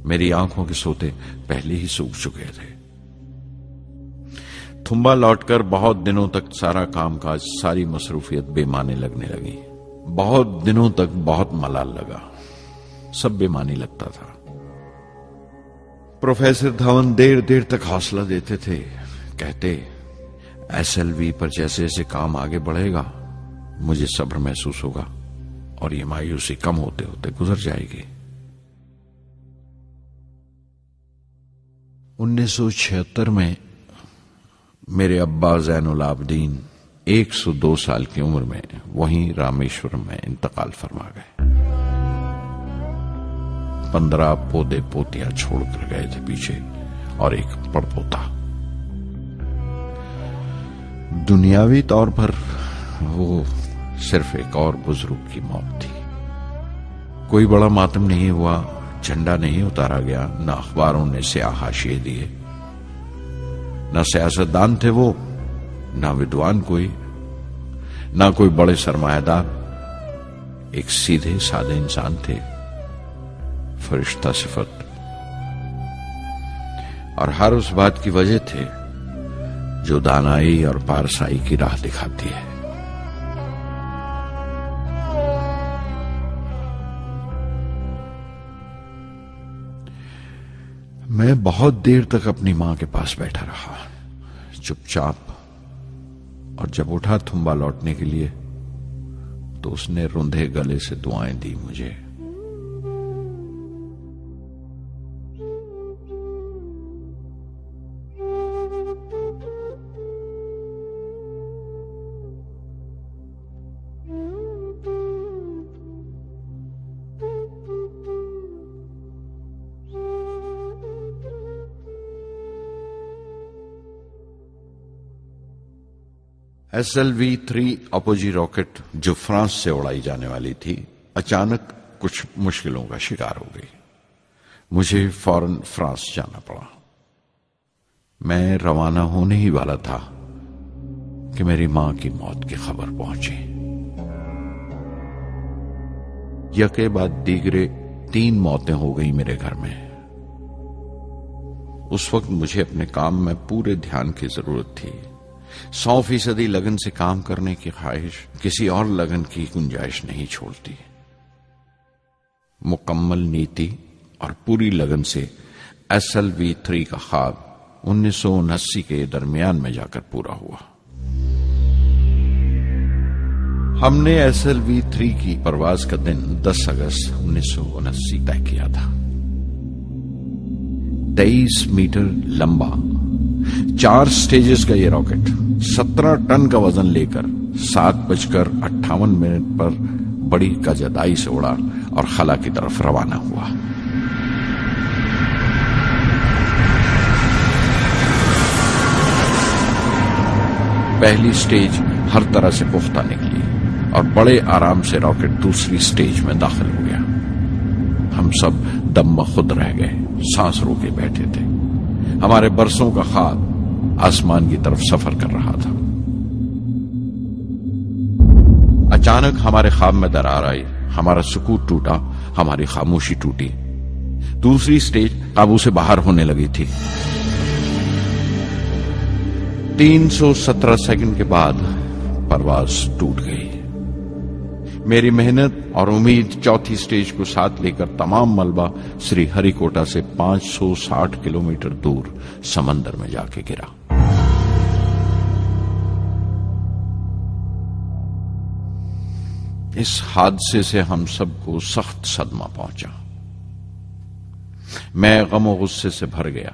मेरी आंखों के सोते पहले ही सूख चुके थे। थुम्बा लौटकर बहुत दिनों तक सारा कामकाज, सारी मसरूफियत बेमानी लगने लगी। बहुत दिनों तक बहुत मलाल लगा, सब बेमानी लगता था। प्रोफेसर धवन देर देर तक हौसला देते थे, कहते SLV पर जैसे जैसे काम आगे बढ़ेगा मुझे सब्र महसूस होगा और ये मायूसी कम होते होते गुजर जाएगी। 1976 में मेरे अब्बा ज़ैनुल आबदीन 102 साल की उम्र में वहीं रामेश्वरम में इंतकाल फरमा गए। 15 पोते पोतियां छोड़कर गए थे पीछे और एक पड़पोता। दुनियावी तौर पर वो सिर्फ एक और बुजुर्ग की मौत थी। कोई बड़ा मातम नहीं हुआ, झंडा नहीं उतारा गया, न अखबारों ने स्याह हाशिए दिए, न सियासतदान थे वो, न विद्वान कोई, न कोई बड़े सरमायादार। एक सीधे सादे इंसान थे, फरिश्ता सिफत, और हर उस बात की वजह थे जो दानाई और पारसाई की राह दिखाती है। मैं बहुत देर तक अपनी मां के पास बैठा रहा, चुपचाप, और जब उठा थुम्बा लौटने के लिए तो उसने रुंधे गले से दुआएं दी मुझे। SLV-3 अपोजी रॉकेट जो फ्रांस से उड़ाई जाने वाली थी, अचानक कुछ मुश्किलों का शिकार हो गई। मुझे फौरन फ्रांस जाना पड़ा। मैं रवाना होने ही वाला था कि मेरी मां की मौत की खबर पहुंची। यके बाद दीगरे 3 मौतें हो गई मेरे घर में। उस वक्त मुझे अपने काम में पूरे ध्यान की जरूरत थी। 100% लगन से काम करने की ख्वाहिश किसी और लगन की गुंजाइश नहीं छोड़ती। मुकम्मल नीति और पूरी लगन से SLV-3 का ख्वाब 1979 के दरमियान में जाकर पूरा हुआ। हमने SLV-3 की परवाज का दिन 10 अगस्त 1979 तय किया था। 23 मीटर लंबा 4 स्टेजेस का ये रॉकेट 17 टन का वजन लेकर 7:58 पर बड़ी कजदाई से उड़ा और खला की तरफ रवाना हुआ। पहली स्टेज हर तरह से पुख्ता निकली और बड़े आराम से रॉकेट दूसरी स्टेज में दाखिल हो गया। हम सब दम खुद रह गए, सांस रोके बैठे थे। हमारे बरसों का ख्वाब आसमान की तरफ सफर कर रहा था। अचानक हमारे ख्वाब में दरार आई, हमारा सुकून टूटा, हमारी खामोशी टूटी। दूसरी स्टेज काबू से बाहर होने लगी थी। 317 सेकंड के बाद परवाज टूट गई। मेरी मेहनत और उम्मीद चौथी स्टेज को साथ लेकर तमाम मलबा श्री हरिकोटा से 560 किलोमीटर दूर समंदर में जाके गिरा। इस हादसे से हम सबको सख्त सदमा पहुंचा। मैं गम और गुस्से से भर गया,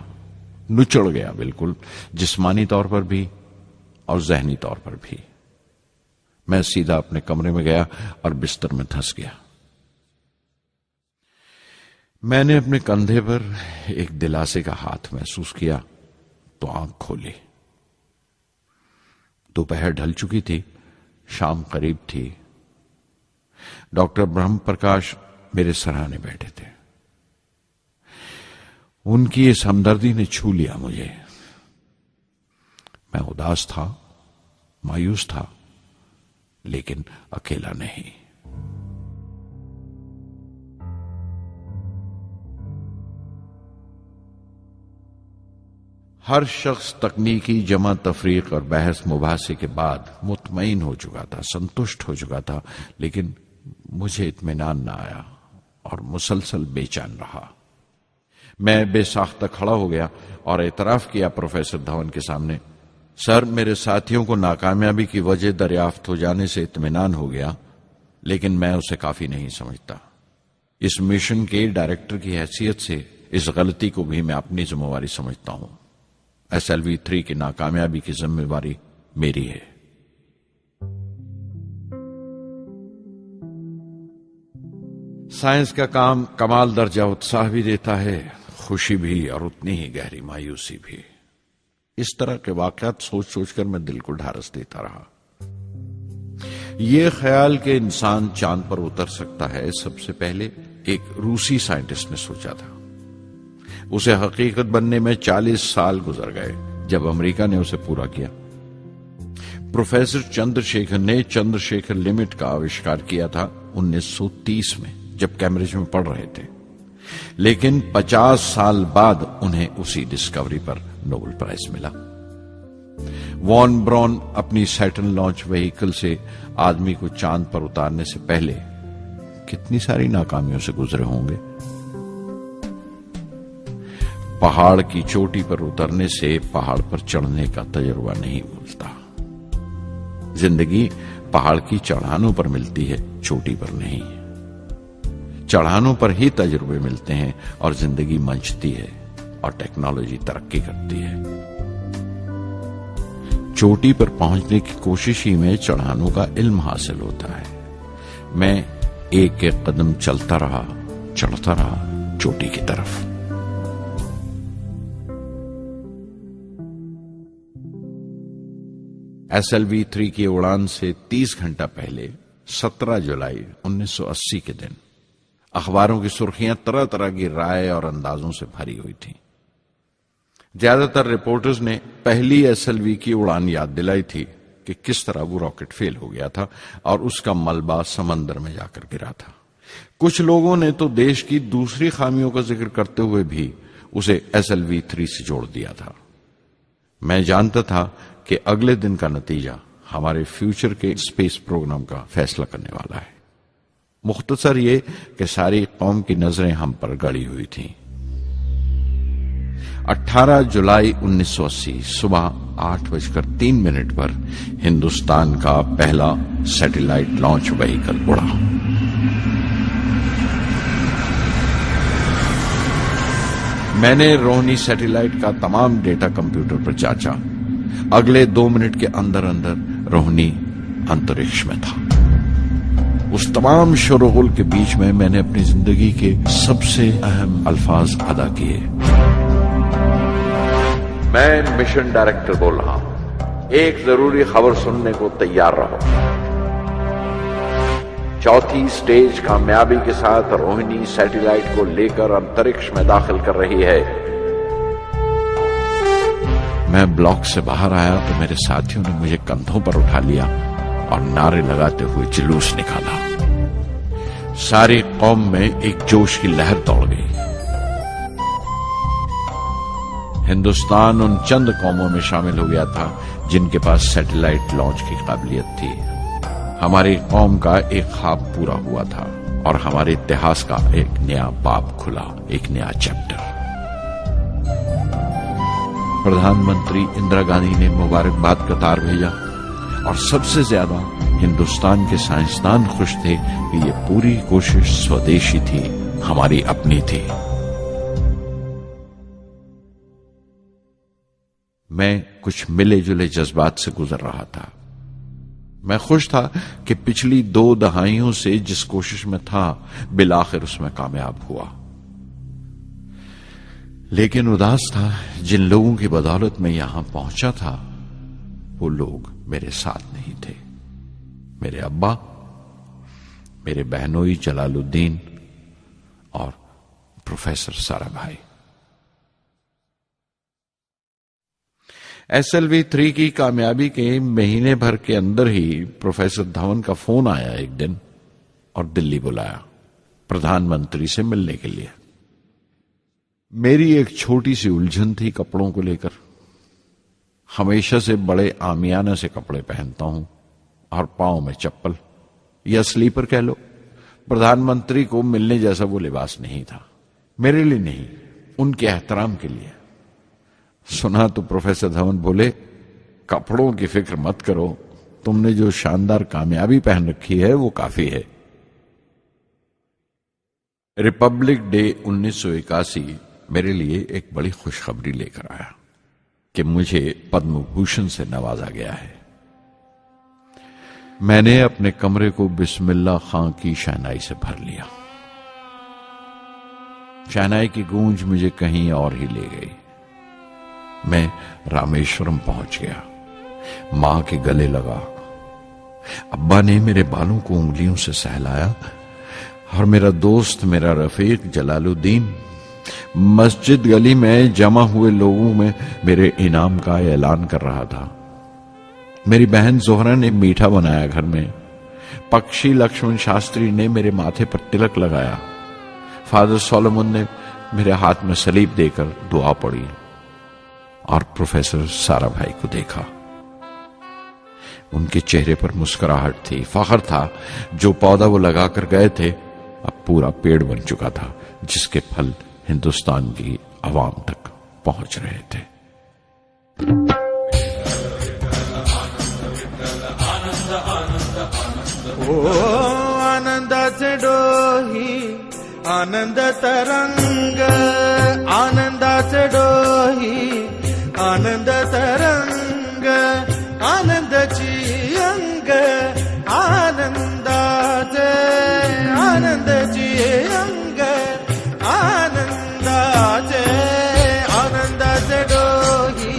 नुचड़ गया, बिल्कुल जिस्मानी तौर पर भी और जहनी तौर पर भी। मैं सीधा अपने कमरे में गया और बिस्तर में धंस गया। मैंने अपने कंधे पर एक दिलासे का हाथ महसूस किया तो आंख खोली। दोपहर ढल चुकी थी, शाम करीब थी। डॉक्टर ब्रह्म प्रकाश मेरे सराहने बैठे थे। उनकी इस हमदर्दी ने छू लिया मुझे। मैं उदास था, मायूस था, लेकिन अकेला नहीं। हर शख्स तकनीकी जमा तफरीक और बहस मुबासे के बाद मुतमईन हो चुका था, संतुष्ट हो चुका था, लेकिन मुझे इत्मीनान न आया और मुसलसल बेचैन रहा। मैं बेसाख्ता खड़ा हो गया और एतराफ किया प्रोफेसर धवन के सामने, सर, मेरे साथियों को नाकामयाबी की वजह दरियाफ्त हो जाने से इत्मीनान हो गया, लेकिन मैं उसे काफी नहीं समझता। इस मिशन के डायरेक्टर की हैसियत से इस गलती को भी मैं अपनी जिम्मेवारी समझता हूं। SLV-3 की नाकामयाबी की जिम्मेवारी मेरी है। साइंस का काम कमाल दर्जा उत्साह भी देता है, खुशी भी और उतनी ही गहरी मायूसी भी। इस तरह के वाकयात सोच सोचकर मैं दिल को ढारस देता रहा। यह ख्याल कि इंसान चांद पर उतर सकता है सबसे पहले एक रूसी साइंटिस्ट ने सोचा था। उसे हकीकत बनने में 40 साल गुजर गए जब अमेरिका ने उसे पूरा किया। प्रोफेसर चंद्रशेखर ने चंद्रशेखर लिमिट का आविष्कार किया था 1930 में, जब कैम्ब्रिज में पढ़ रहे थे। लेकिन 50 साल बाद उन्हें उसी डिस्कवरी पर नोबेल प्राइज मिला। वॉन ब्रॉन अपनी सैटर्न लॉन्च व्हीकल से आदमी को चांद पर उतारने से पहले कितनी सारी नाकामियों से गुजरे होंगे। पहाड़ की चोटी पर उतरने से पहाड़ पर चढ़ने का तजुर्बा नहीं मिलता। जिंदगी पहाड़ की चढ़ानों पर मिलती है, चोटी पर नहीं। चढ़ानों पर ही तजुर्बे मिलते हैं और जिंदगी मंचती है और टेक्नोलॉजी तरक्की करती है। चोटी पर पहुंचने की कोशिश ही में चढ़ानों का इल्म हासिल होता है। मैं एक एक कदम चलता रहा, चढ़ता रहा चोटी की तरफ। SLV-3 की उड़ान से 30 घंटा पहले 17 जुलाई 1980 के दिन अखबारों की सुर्खियां तरह तरह की राय और अंदाजों से भरी हुई थीं। ज्यादातर रिपोर्टर्स ने पहली SLV की उड़ान याद दिलाई थी कि किस तरह वो रॉकेट फेल हो गया था और उसका मलबा समंदर में जाकर गिरा था। कुछ लोगों ने तो देश की दूसरी खामियों का जिक्र करते हुए भी उसे SLV-3 से जोड़ दिया था। मैं जानता था कि अगले दिन का नतीजा हमारे फ्यूचर के स्पेस प्रोग्राम का फैसला करने वाला है। मुख्तसर ये कि सारी कौम की नजरें हम पर गड़ी हुई थीं। 18 जुलाई 1980 सुबह 8:03 पर हिंदुस्तान का पहला सैटेलाइट लॉन्च व्हीकल उड़ा। मैंने रोहिणी सैटेलाइट का तमाम डेटा कंप्यूटर पर जांचा। अगले 2 मिनट के अंदर अंदर रोहिणी अंतरिक्ष में था। उस तमाम शोरगुल के बीच में मैंने अपनी जिंदगी के सबसे अहम अल्फाज अदा किए। मैं मिशन डायरेक्टर बोल रहा हूं, एक जरूरी खबर सुनने को तैयार रहो। चौथी स्टेज कामयाबी के साथ रोहिणी सैटेलाइट को लेकर अंतरिक्ष में दाखिल कर रही है। मैं ब्लॉक से बाहर आया तो मेरे साथियों ने मुझे कंधों पर उठा लिया और नारे लगाते हुए जुलूस निकाला। सारी कौम में एक जोश की लहर दौड़ गई। हिंदुस्तान उन चंद कौमों में शामिल हो गया था जिनके पास सैटेलाइट लॉन्च की काबिलियत थी। हमारी कौम का एक ख्वाब पूरा हुआ था और हमारे इतिहास का एक नया बाब खुला, एक नया चैप्टर। प्रधानमंत्री इंदिरा गांधी ने मुबारकबाद का तार भेजा और सबसे ज्यादा हिंदुस्तान के साइंसदान खुश थे कि ये पूरी कोशिश स्वदेशी थी, हमारी अपनी थी। मैं कुछ मिले जुले जज्बात से गुजर रहा था। मैं खुश था कि पिछली 2 दहाइयों से जिस कोशिश में था बिलाखिर उसमें कामयाब हुआ। लेकिन उदास था जिन लोगों की बदौलत में यहां पहुंचा था वो लोग मेरे साथ नहीं थे। मेरे अब्बा, मेरे बहनोई जलालुद्दीन और प्रोफेसर साराभाई। SLV-3 की कामयाबी के महीने भर के अंदर ही प्रोफेसर धवन का फोन आया एक दिन और दिल्ली बुलाया प्रधानमंत्री से मिलने के लिए। मेरी एक छोटी सी उलझन थी कपड़ों को लेकर। हमेशा से बड़े आमियाना से कपड़े पहनता हूं और पांव में चप्पल या स्लीपर कह लो। प्रधानमंत्री को मिलने जैसा वो लिबास नहीं था, मेरे लिए नहीं, उनके एहतराम के लिए। सुना तो प्रोफेसर धवन बोले, कपड़ों की फिक्र मत करो, तुमने जो शानदार कामयाबी पहन रखी है वो काफी है। रिपब्लिक डे 1981 मेरे लिए एक बड़ी खुशखबरी लेकर आया कि मुझे पद्म भूषण से नवाजा गया है। मैंने अपने कमरे को बिस्मिल्लाह खां की शहनाई से भर लिया। शहनाई की गूंज मुझे कहीं और ही ले गई। मैं रामेश्वरम पहुंच गया, मां के गले लगा। अब्बा ने मेरे बालों को उंगलियों से सहलाया और मेरा दोस्त, मेरा रफीक जलालुद्दीन मस्जिद गली में जमा हुए लोगों में मेरे इनाम का ऐलान कर रहा था। मेरी बहन जोहरा ने मीठा बनाया घर में। पक्षी लक्ष्मण शास्त्री ने मेरे माथे पर तिलक लगाया। फादर सोलोमन ने मेरे हाथ में सलीब देकर दुआ पढ़ी और प्रोफेसर सारा भाई को देखा। उनके चेहरे पर मुस्कुराहट थी, फख्र था। जो पौधा वो लगाकर गए थे अब पूरा पेड़ बन चुका था, जिसके फल हिंदुस्तान की आवाम तक पहुंच रहे थे। ओ आनंदाचे डोही आनंद तरंग, आनंदाचे डोही आनंद तरंग, आनंदाची अंग, आनंदाचे आनंदाची अंग, आनंदाचे आनंदाचे डोही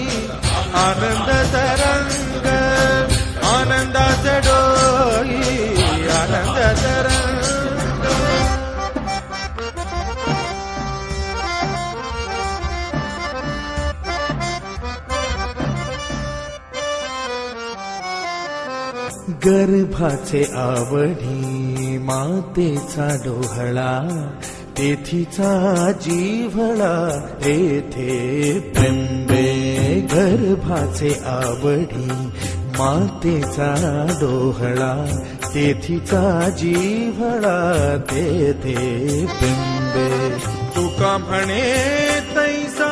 आनंद तरंग, आनंदाचे डोही आनंद तरंग। गर्भाचे आवडी मातेचा डोहळा, तेथीचा जिव्हळा तेथे बिंबे। गर्भाचे आवडी मातेचा डोहळा, तेथीचा जिव्हळा तेथे बिंबे। तुका म्हणे तैसा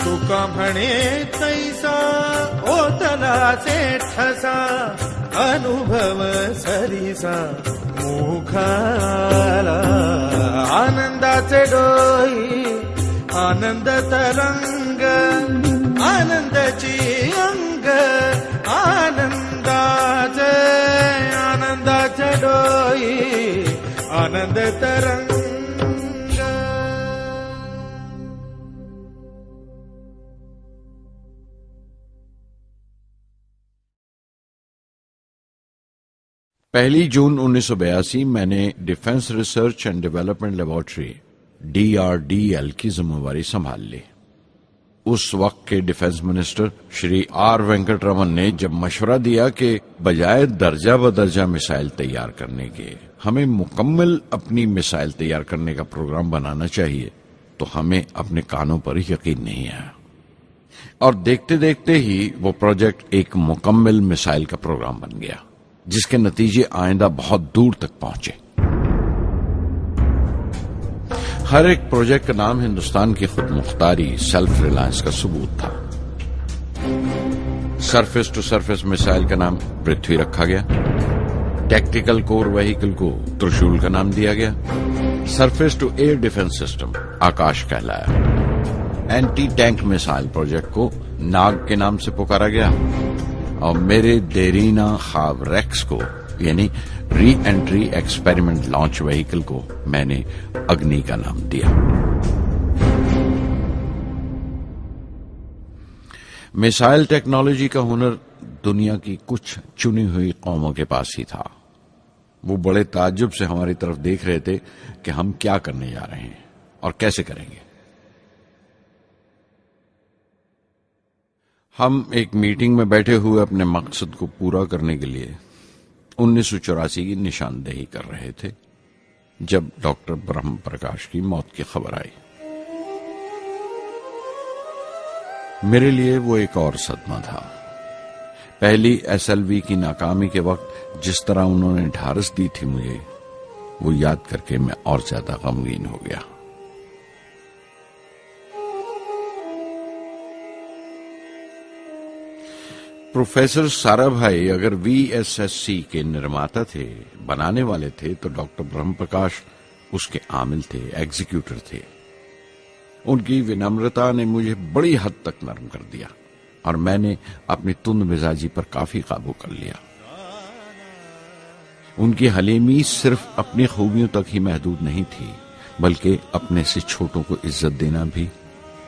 तुका म्हणे तैसा ओतलाचे ठसा, अनुभव सरीसा मुखाला। आनंदाचे डोही आनंद तरंग, आनंदाची अंग, आनंदाचे आनंदाचे डोही आनंद तरंग। पहली जून 1982 मैंने defence research and development laboratory DRDL की जिम्मेवारी संभाल ली। उस वक्त के defence minister Shri R Venkataraman ने जब मशवरा दिया कि बजाय दर्जा बदर्जा मिसाइल तैयार करने के हमें मुकम्मल अपनी मिसाइल तैयार करने का प्रोग्राम बनाना चाहिए, तो हमें अपने कानों पर यकीन नहीं आया और देखते देखते ही वो प्रोजेक्ट एक मुकम्मल मिसाइल का प्रोग्राम बन गया, जिसके नतीजे आइंदा बहुत दूर तक पहुंचे। हर एक प्रोजेक्ट का नाम हिंदुस्तान की खुद मुख्तारी, सेल्फ रिलायंस का सबूत था। सरफेस टू सरफेस मिसाइल का नाम पृथ्वी रखा गया, टैक्टिकल कोर व्हीकल को त्रिशूल का नाम दिया गया, surface to air defence system Akash कहलाया, एंटी टैंक मिसाइल प्रोजेक्ट को नाग के नाम से पुकारा गया और मेरे देरीना ख्वाब रेक्स को यानी re entry experiment launch vehicle को मैंने अग्नि का नाम दिया। मिसाइल टेक्नोलॉजी का हुनर दुनिया की कुछ चुनी हुई कौमों के पास ही था। वो बड़े ताज्जुब से हमारी तरफ देख रहे थे कि हम क्या करने जा रहे हैं और कैसे करेंगे। हम एक मीटिंग में बैठे हुए अपने मकसद को पूरा करने के लिए 1984 की निशानदेही कर रहे थे जब डॉक्टर ब्रह्म प्रकाश की मौत की खबर आई। मेरे लिए वो एक और सदमा था। पहली SLV की नाकामी के वक्त जिस तरह उन्होंने ढारस दी थी मुझे, वो याद करके मैं और ज्यादा गमगीन हो गया। प्रोफेसर साराभाई अगर VSSC के निर्माता थे, बनाने वाले थे, तो डॉक्टर ब्रह्म प्रकाश उसके आमिल थे, एग्जीक्यूटर थे। उनकी विनम्रता ने मुझे बड़ी हद तक नरम कर दिया। और मैंने अपनी तुंद मिजाजी पर काफी काबू कर लिया। उनकी हलीमी सिर्फ अपनी खूबियों तक ही महदूद नहीं थी, बल्कि अपने से छोटों को इज्जत देना भी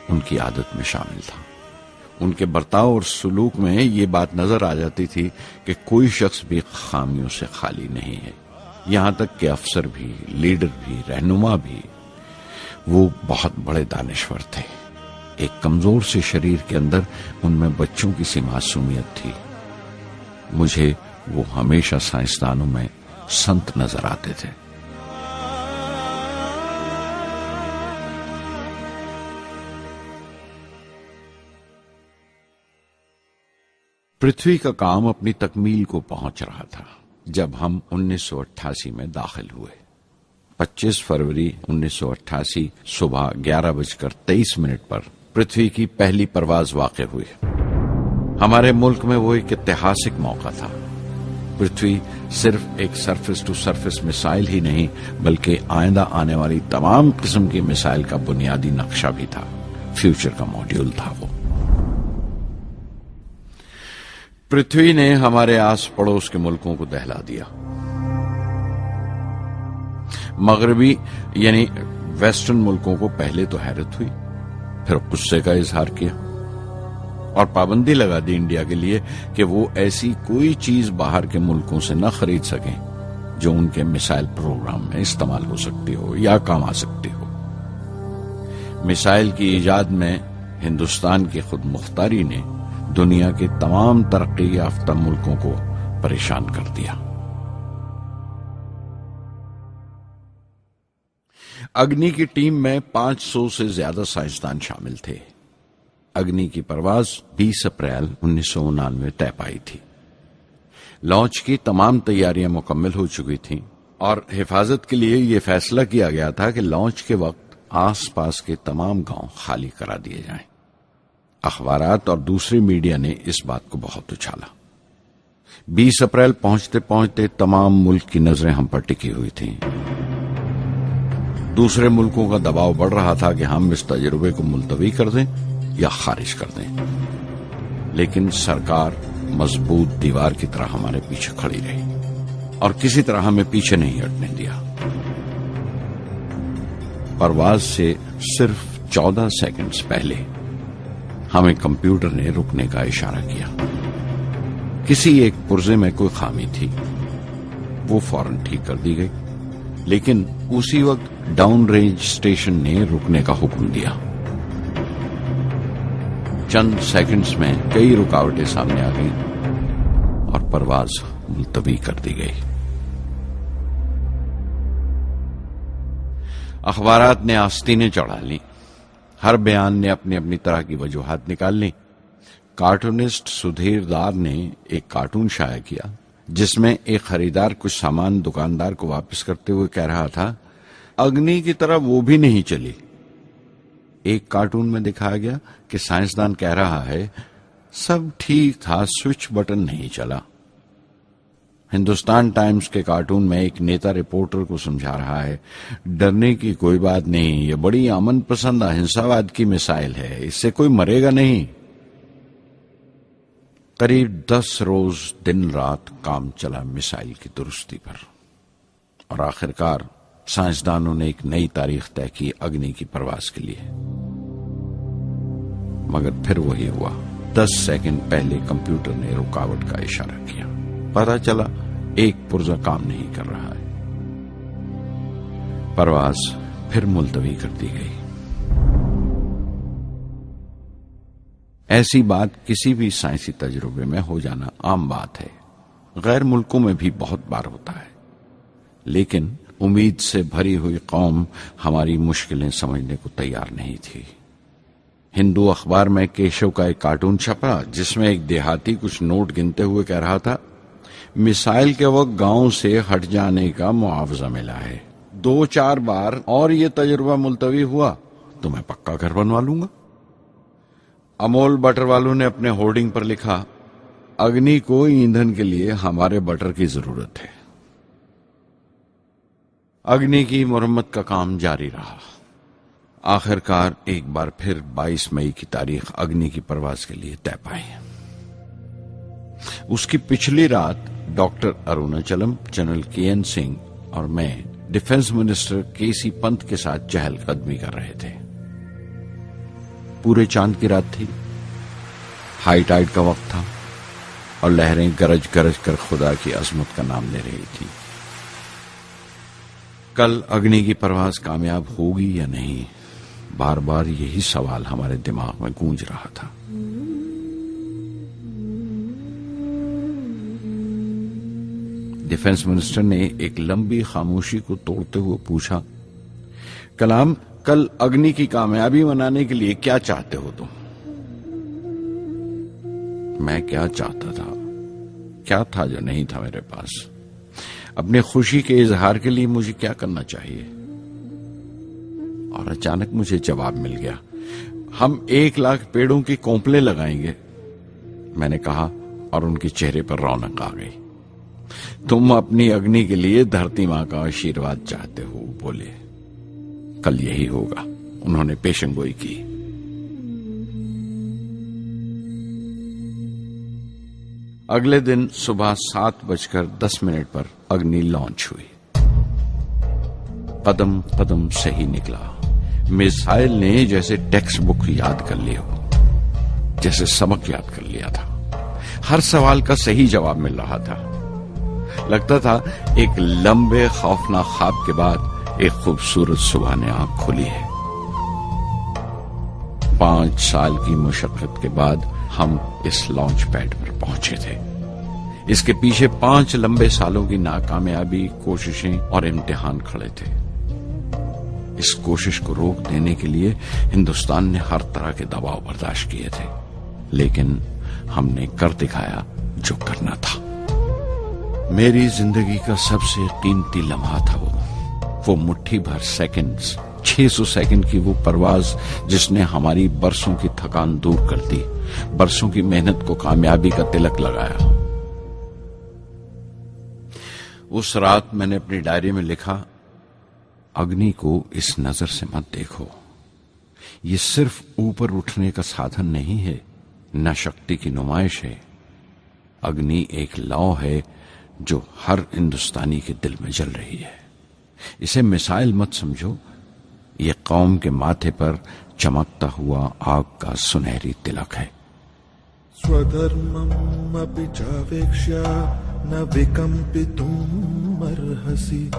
उनकी आदत में शामिल था। उनके बर्ताव और सुलूक में ये बात नजर आ जाती थी कि कोई शख्स भी खामियों से खाली नहीं है। यहां तक कि अफसर भी, लीडर भी, रहनुमा भी। वो बहुत बड़े दानिश्वर थे। एक कमजोर से शरीर के अंदर उनमें बच्चों की सी मासूमियत थी। मुझे वो हमेशा साइंसदानों में संत नजर आते थे। पृथ्वी का काम अपनी तकमील को पहुंच रहा था जब हम 1988 में दाखिल हुए। 25 फरवरी 1988 सुबह 11:23 पर पृथ्वी की पहली परवाज वाक़ई हुई। हमारे मुल्क में वो एक ऐतिहासिक मौका था। पृथ्वी सिर्फ एक सरफेस टू सरफेस मिसाइल ही नहीं, बल्कि आइंदा आने वाली तमाम किस्म की मिसाइल का बुनियादी नक्शा भी था। फ्यूचर का मॉड्यूल था वो। पृथ्वी ने हमारे आस पड़ोस के मुल्कों को दहला दिया। मगरबी यानी वेस्टर्न मुल्कों को पहले तो हैरत हुई, फिर गुस्से का इजहार किया और पाबंदी लगा दी इंडिया के लिए कि वो ऐसी कोई चीज बाहर के मुल्कों से न खरीद सकें जो उनके मिसाइल प्रोग्राम में इस्तेमाल हो सकती हो या काम आ सकती हो। मिसाइल की इजाद में हिंदुस्तान की खुद मुख्तारी ने दुनिया के तमाम तरक्की याफ्ता मुल्कों को परेशान कर दिया। अग्नि की टीम में 500 से ज्यादा साइंसदान शामिल थे। अग्नि की परवाज 20 अप्रैल 1999 तय पाई थी। लॉन्च की तमाम तैयारियां मुकम्मल हो चुकी थीं और हिफाजत के लिए यह फैसला किया गया था कि लॉन्च के वक्त आसपास के तमाम गांव खाली करा दिए जाएं। अखबारात और दूसरी मीडिया ने इस बात को बहुत उछाला। 20 अप्रैल पहुंचते पहुंचते तमाम मुल्क की नजरें हम पर टिकी हुई थीं। दूसरे मुल्कों का दबाव बढ़ रहा था कि हम इस तजुर्बे को मुलतवी कर दें या खारिज कर दें, लेकिन सरकार मजबूत दीवार की तरह हमारे पीछे खड़ी रही और किसी तरह हमें पीछे नहीं हटने दिया। परवाज से सिर्फ 14 सेकंड्स पहले हमें कंप्यूटर ने रुकने का इशारा किया। किसी एक पुर्जे में कोई खामी थी, वो फौरन ठीक कर दी गई, लेकिन उसी वक्त डाउन रेंज स्टेशन ने रुकने का हुक्म दिया। चंद सेकंड्स में कई रुकावटें सामने आ गईं और परवाज मुलतवी कर दी गई। अखबारात ने आस्तीनें चढ़ा ली। हर बयान ने अपनी अपनी तरह की वजूहात निकाल ली। कार्टूनिस्ट सुधीर दार ने एक कार्टून शाया किया जिसमें एक खरीदार कुछ सामान दुकानदार को वापस करते हुए कह रहा था, अग्नि की तरह वो भी नहीं चली। एक कार्टून में दिखाया गया कि साइंसदान कह रहा है, सब ठीक था, स्विच बटन नहीं चला। हिंदुस्तान टाइम्स के कार्टून में एक नेता रिपोर्टर को समझा रहा है, डरने की कोई बात नहीं, ये बड़ी अमन पसंद अहिंसावाद की मिसाइल है, इससे कोई मरेगा नहीं। करीब 10 रोज दिन रात काम चला मिसाइल की दुरुस्ती पर और आखिरकार साइंसदानों ने एक नई तारीख तय की अग्नि की परवाज के लिए। मगर फिर वही हुआ। 10 सेकंड पहले कंप्यूटर ने रुकावट का इशारा किया। पता चला एक पुर्जा काम नहीं कर रहा है। परवाज फिर मुलतवी कर दी गई। ऐसी बात किसी भी साइंसी तजुर्बे में हो जाना आम बात है। गैर मुल्कों में भी बहुत बार होता है, लेकिन उम्मीद से भरी हुई कौम हमारी मुश्किलें समझने को तैयार नहीं थी। हिंदू अखबार में केशव का एक कार्टून छपा जिसमें एक देहाती कुछ नोट गिनते हुए कह रहा था, मिसाइल के वक्त गांव से हट जाने का मुआवजा मिला है। 2-4 बार और ये तजुर्बा मुलतवी हुआ तो मैं पक्का घर बनवा लूंगा। अमोल बटर वालों ने अपने होर्डिंग पर लिखा, अग्नि को ईंधन के लिए हमारे बटर की जरूरत है। अग्नि की मुरम्मत का काम जारी रहा। आखिरकार एक बार फिर 22 मई की तारीख अग्नि की परवाज के लिए तय पाई। उसकी पिछली रात डॉक्टर अरुणाचलम, जनरल केएन सिंह और मैं डिफेंस मिनिस्टर केसी पंत के साथ चहलकदमी कर रहे थे। पूरे चांद की रात थी, हाई टाइड का वक्त था और लहरें गरज गरज कर खुदा की अजमत का नाम ले रही थी। कल अग्नि की परवाज कामयाब होगी या नहीं, बार बार यही सवाल हमारे दिमाग में गूंज रहा था। डिफेंस मिनिस्टर ने एक लंबी खामोशी को तोड़ते हुए पूछा, कलाम, कल अग्नि की कामयाबी मनाने के लिए क्या चाहते हो तुम? मैं क्या चाहता था? क्या था जो नहीं था मेरे पास? अपने खुशी के इजहार के लिए मुझे क्या करना चाहिए? और अचानक मुझे जवाब मिल गया, हम 1 लाख पेड़ों की कोंपले लगाएंगे, मैंने कहा और उनके चेहरे पर रौनक आ गई। तुम अपनी अग्नि के लिए धरती मां का आशीर्वाद चाहते हो, बोले। कल यही होगा, उन्होंने पेशेंगोई की। अगले दिन सुबह 7:10 पर अग्नि लॉन्च हुई। कदम कदम से ही निकला। मिसाइल ने जैसे टेक्स्ट बुक याद कर लिया हो, जैसे सबक याद कर लिया था। हर सवाल का सही जवाब मिल रहा था। लगता था एक लंबे खौफनाक ख्वाब के बाद एक खूबसूरत सुबह ने आंख खोली है। 5 साल की मुशक्कत के बाद हम इस लॉन्च पैड पर पहुंचे थे। इसके पीछे 5 लंबे सालों की नाकामयाबी, कोशिशें और इम्तिहान खड़े थे। इस कोशिश को रोक देने के लिए हिंदुस्तान ने हर तरह के दबाव बर्दाश्त किए थे, लेकिन हमने कर दिखाया जो करना था। मेरी जिंदगी का सबसे कीमती लम्हा था वो मुट्ठी भर सेकंड्स, 600 सेकंड की वो परवाज जिसने हमारी बरसों की थकान दूर कर दी, बरसों की मेहनत को कामयाबी का तिलक लगाया। उस रात मैंने अपनी डायरी में लिखा, अग्नि को इस नजर से मत देखो, ये सिर्फ ऊपर उठने का साधन नहीं है, न शक्ति की नुमाइश है। अग्नि एक लौ है जो हर हिंदुस्तानी के दिल में जल रही है। इसे मिसाइल मत समझो, ये कौम के माथे पर चमकता हुआ आग का सुनहरी तिलक है। स्वधर्मम् अपि चावेक्ष्य न विकम्पितुम् अर्हसि,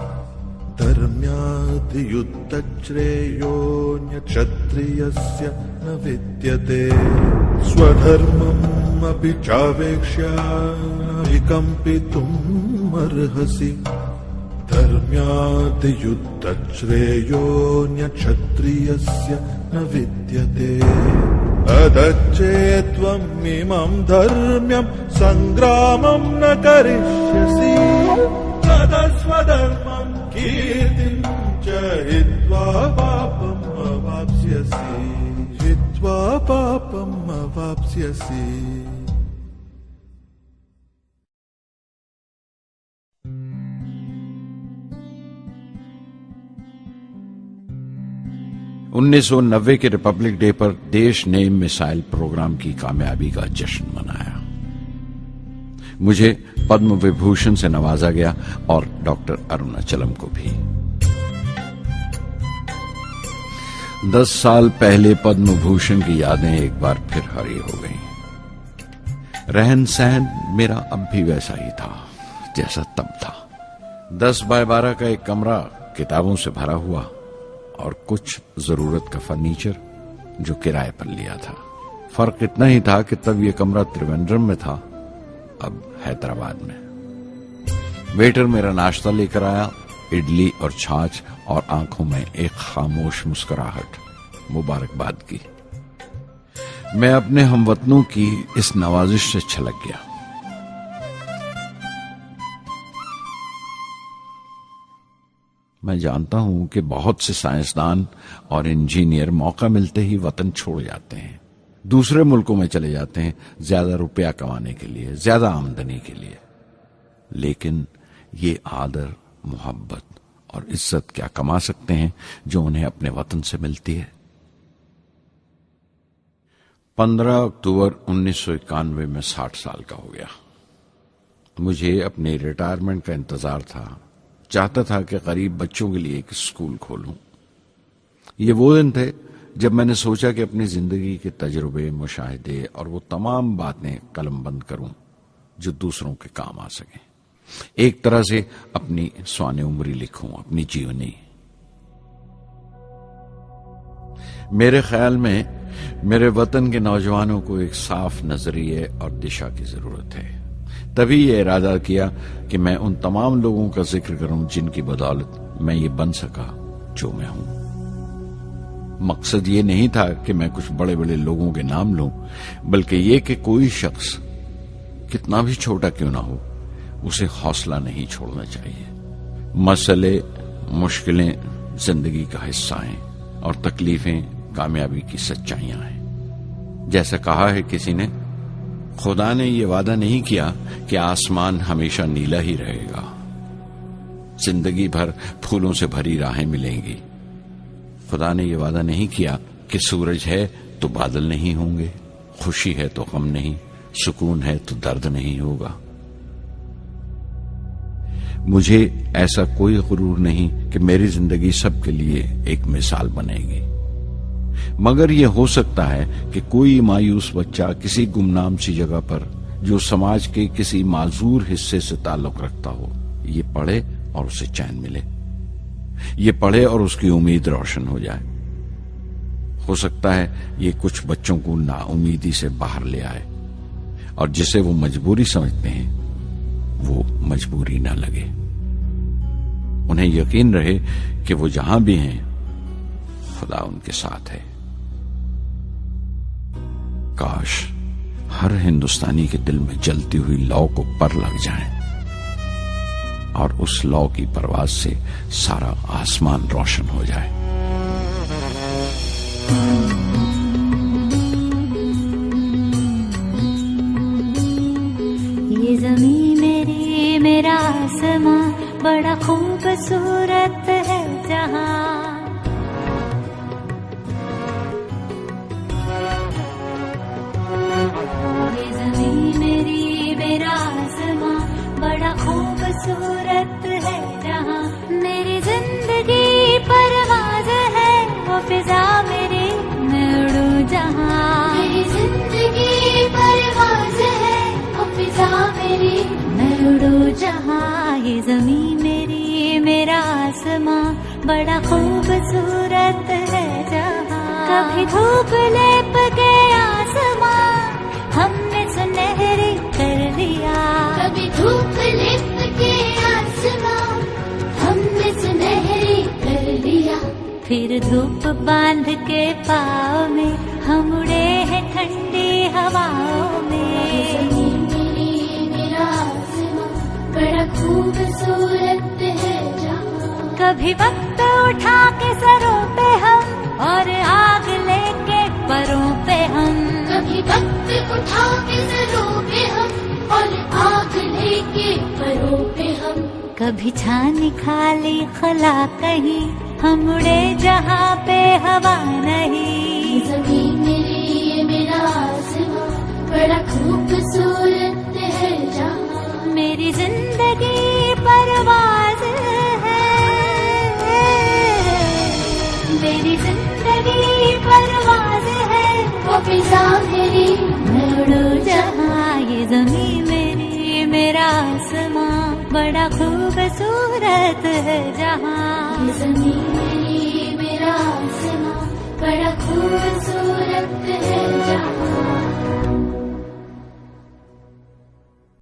धर्म्याद् युद्धश्रेयोऽन्यक्षत्रियस्य न विद्यते। स्वधर्मम् अपि चावेक्ष्य न विकम्पितुम् अर्हसि, धर्म्याद् युद्धश्रेयोऽन्यक्षत्रियस्य न विद्यते। अदच्चेत्त्वम् इमम् धर्म्यम् सङ्ग्रामम् न करिष्यसि, तदस्वधर्मम् कीर्तिम् च हित्वा पापम् अवाप्स्यसि, हित्वा पापम् अवाप्स्यसि। $1990 के रिपब्लिक डे पर देश ने मिसाइल प्रोग्राम की कामयाबी का जश्न मनाया। मुझे पद्म विभूषण से नवाजा गया और डॉक्टर अरुणाचलम को भी। 10 साल पहले पद्म भूषण की यादें एक बार फिर हरी हो गईं। रहन सहन मेरा अब भी वैसा ही था जैसा तब था। 10 बाय 12 का एक कमरा किताबों से भरा हुआ और कुछ जरूरत का फर्नीचर जो किराए पर लिया था। फर्क इतना ही था कि तब यह कमरा त्रिवेंद्रम में था, अब हैदराबाद में। वेटर मेरा नाश्ता लेकर आया, इडली और छाछ, और आंखों में एक खामोश मुस्कुराहट, मुबारकबाद की। मैं अपने हमवतनों की इस नवाजिश से छलक गया। मैं जानता हूं कि बहुत से साइंसदान और इंजीनियर मौका मिलते ही वतन छोड़ जाते हैं, दूसरे मुल्कों में चले जाते हैं ज्यादा रुपया कमाने के लिए, ज्यादा आमदनी के लिए। लेकिन ये आदर, मोहब्बत और इज्जत क्या कमा सकते हैं जो उन्हें अपने वतन से मिलती है? 15 अक्टूबर 1991 में 60 साल का हो गया। मुझे अपने रिटायरमेंट का इंतजार था। चाहता था कि गरीब बच्चों के लिए एक स्कूल खोलूं। ये वो दिन थे जब मैंने सोचा कि अपनी जिंदगी के तजुर्बे, मुशाहिदे और वो तमाम बातें कलमबंद करूं जो दूसरों के काम आ सकें। एक तरह से अपनी स्वाने उम्री लिखूं, अपनी जीवनी। मेरे ख्याल में मेरे वतन के नौजवानों को एक साफ नजरिए और दिशा की जरूरत है। तभी ये इरादा किया कि मैं उन तमाम लोगों का जिक्र करूं जिनकी बदौलत मैं ये बन सका जो मैं हूं। मकसद ये नहीं था कि मैं कुछ बड़े बड़े लोगों के नाम लूं, बल्कि ये कि कोई शख्स कितना भी छोटा क्यों ना हो, उसे हौसला नहीं छोड़ना चाहिए। मसले, मुश्किलें जिंदगी का हिस्सा हैं और तकलीफें कामयाबी की सच्चाइयां हैं। जैसा कहा है किसी ने, खुदा ने यह वादा नहीं किया कि आसमान हमेशा नीला ही रहेगा। जिंदगी भर फूलों से भरी राहें मिलेंगी। खुदा ने यह वादा नहीं किया कि सूरज है तो बादल नहीं होंगे, खुशी है तो गम नहीं, सुकून है तो दर्द नहीं होगा। मुझे ऐसा कोई गुरूर नहीं कि मेरी जिंदगी सबके लिए एक मिसाल बनेगी, मगर यह हो सकता है कि कोई मायूस बच्चा किसी गुमनाम सी जगह पर जो समाज के किसी माजूर हिस्से से ताल्लुक रखता हो, ये पढ़े और उसे चैन मिले। ये पढ़े और उसकी उम्मीद रोशन हो जाए। हो सकता है ये कुछ बच्चों को नाउमीदी से बाहर ले आए और जिसे वो मजबूरी समझते हैं वो मजबूरी ना लगे। उन्हें यकीन रहे कि वो जहां भी हैं खुदा उनके साथ है। काश हर हिंदुस्तानी के दिल में जलती हुई लौ को पर लग जाए और उस लौ की परवाज से सारा आसमान रोशन हो जाए। ये ज़मीं मेरी, मेरा आसमां, बड़ा खूबसूरत है जहां। ये ज़मीं मेरी, मेरा आसमां, बड़ा खूबसूरत है जहां। मेरी जिंदगी परवाज़ है, वो फिजा मेरी, मैं उड़ूं जहां। मेरी जिंदगी परवाज़ है, वो फिजा मेरी, मैं उड़ूं जहां। ये ज़मीं मेरी, मेरा आसमां, बड़ा खूबसूरत है जहां। कभी धूप लेप के आसमां हमने सुनहरी कर लिया। कभी धूप लेप के आसमां हमने सुनहरी कर लिया। फिर धूप बांध के पाँव में हम उड़े हैं ठंडी हवाओं में। मेरा आसमां बड़ा खूबसूरत है जहां। कभी वक्त उठा के सरों पे हम और आग लेके परों पे हम। कभी वक्त उठा के सरों पे हम और आग लेके परों पे हम। कभी छानी खाली खला कहीं, हम उड़े जहाँ पे हवा नहीं। ज़मीं मेरी, मेरा आसमां, बड़ा खूबसूरत है जहाँ। मेरी जिंदगी परवाज़ है, मेरी जिंदगी परवाज़ है, वो फिज़ा मेरी, मैं उड़ूं जहाँ। ये ज़मीं मेरी, मेरा आसमां, बड़ा खूबसूरत है जहाँ। ये ज़मीं मेरी, मेरा आसमां, बड़ा खूबसूरत है जहाँ।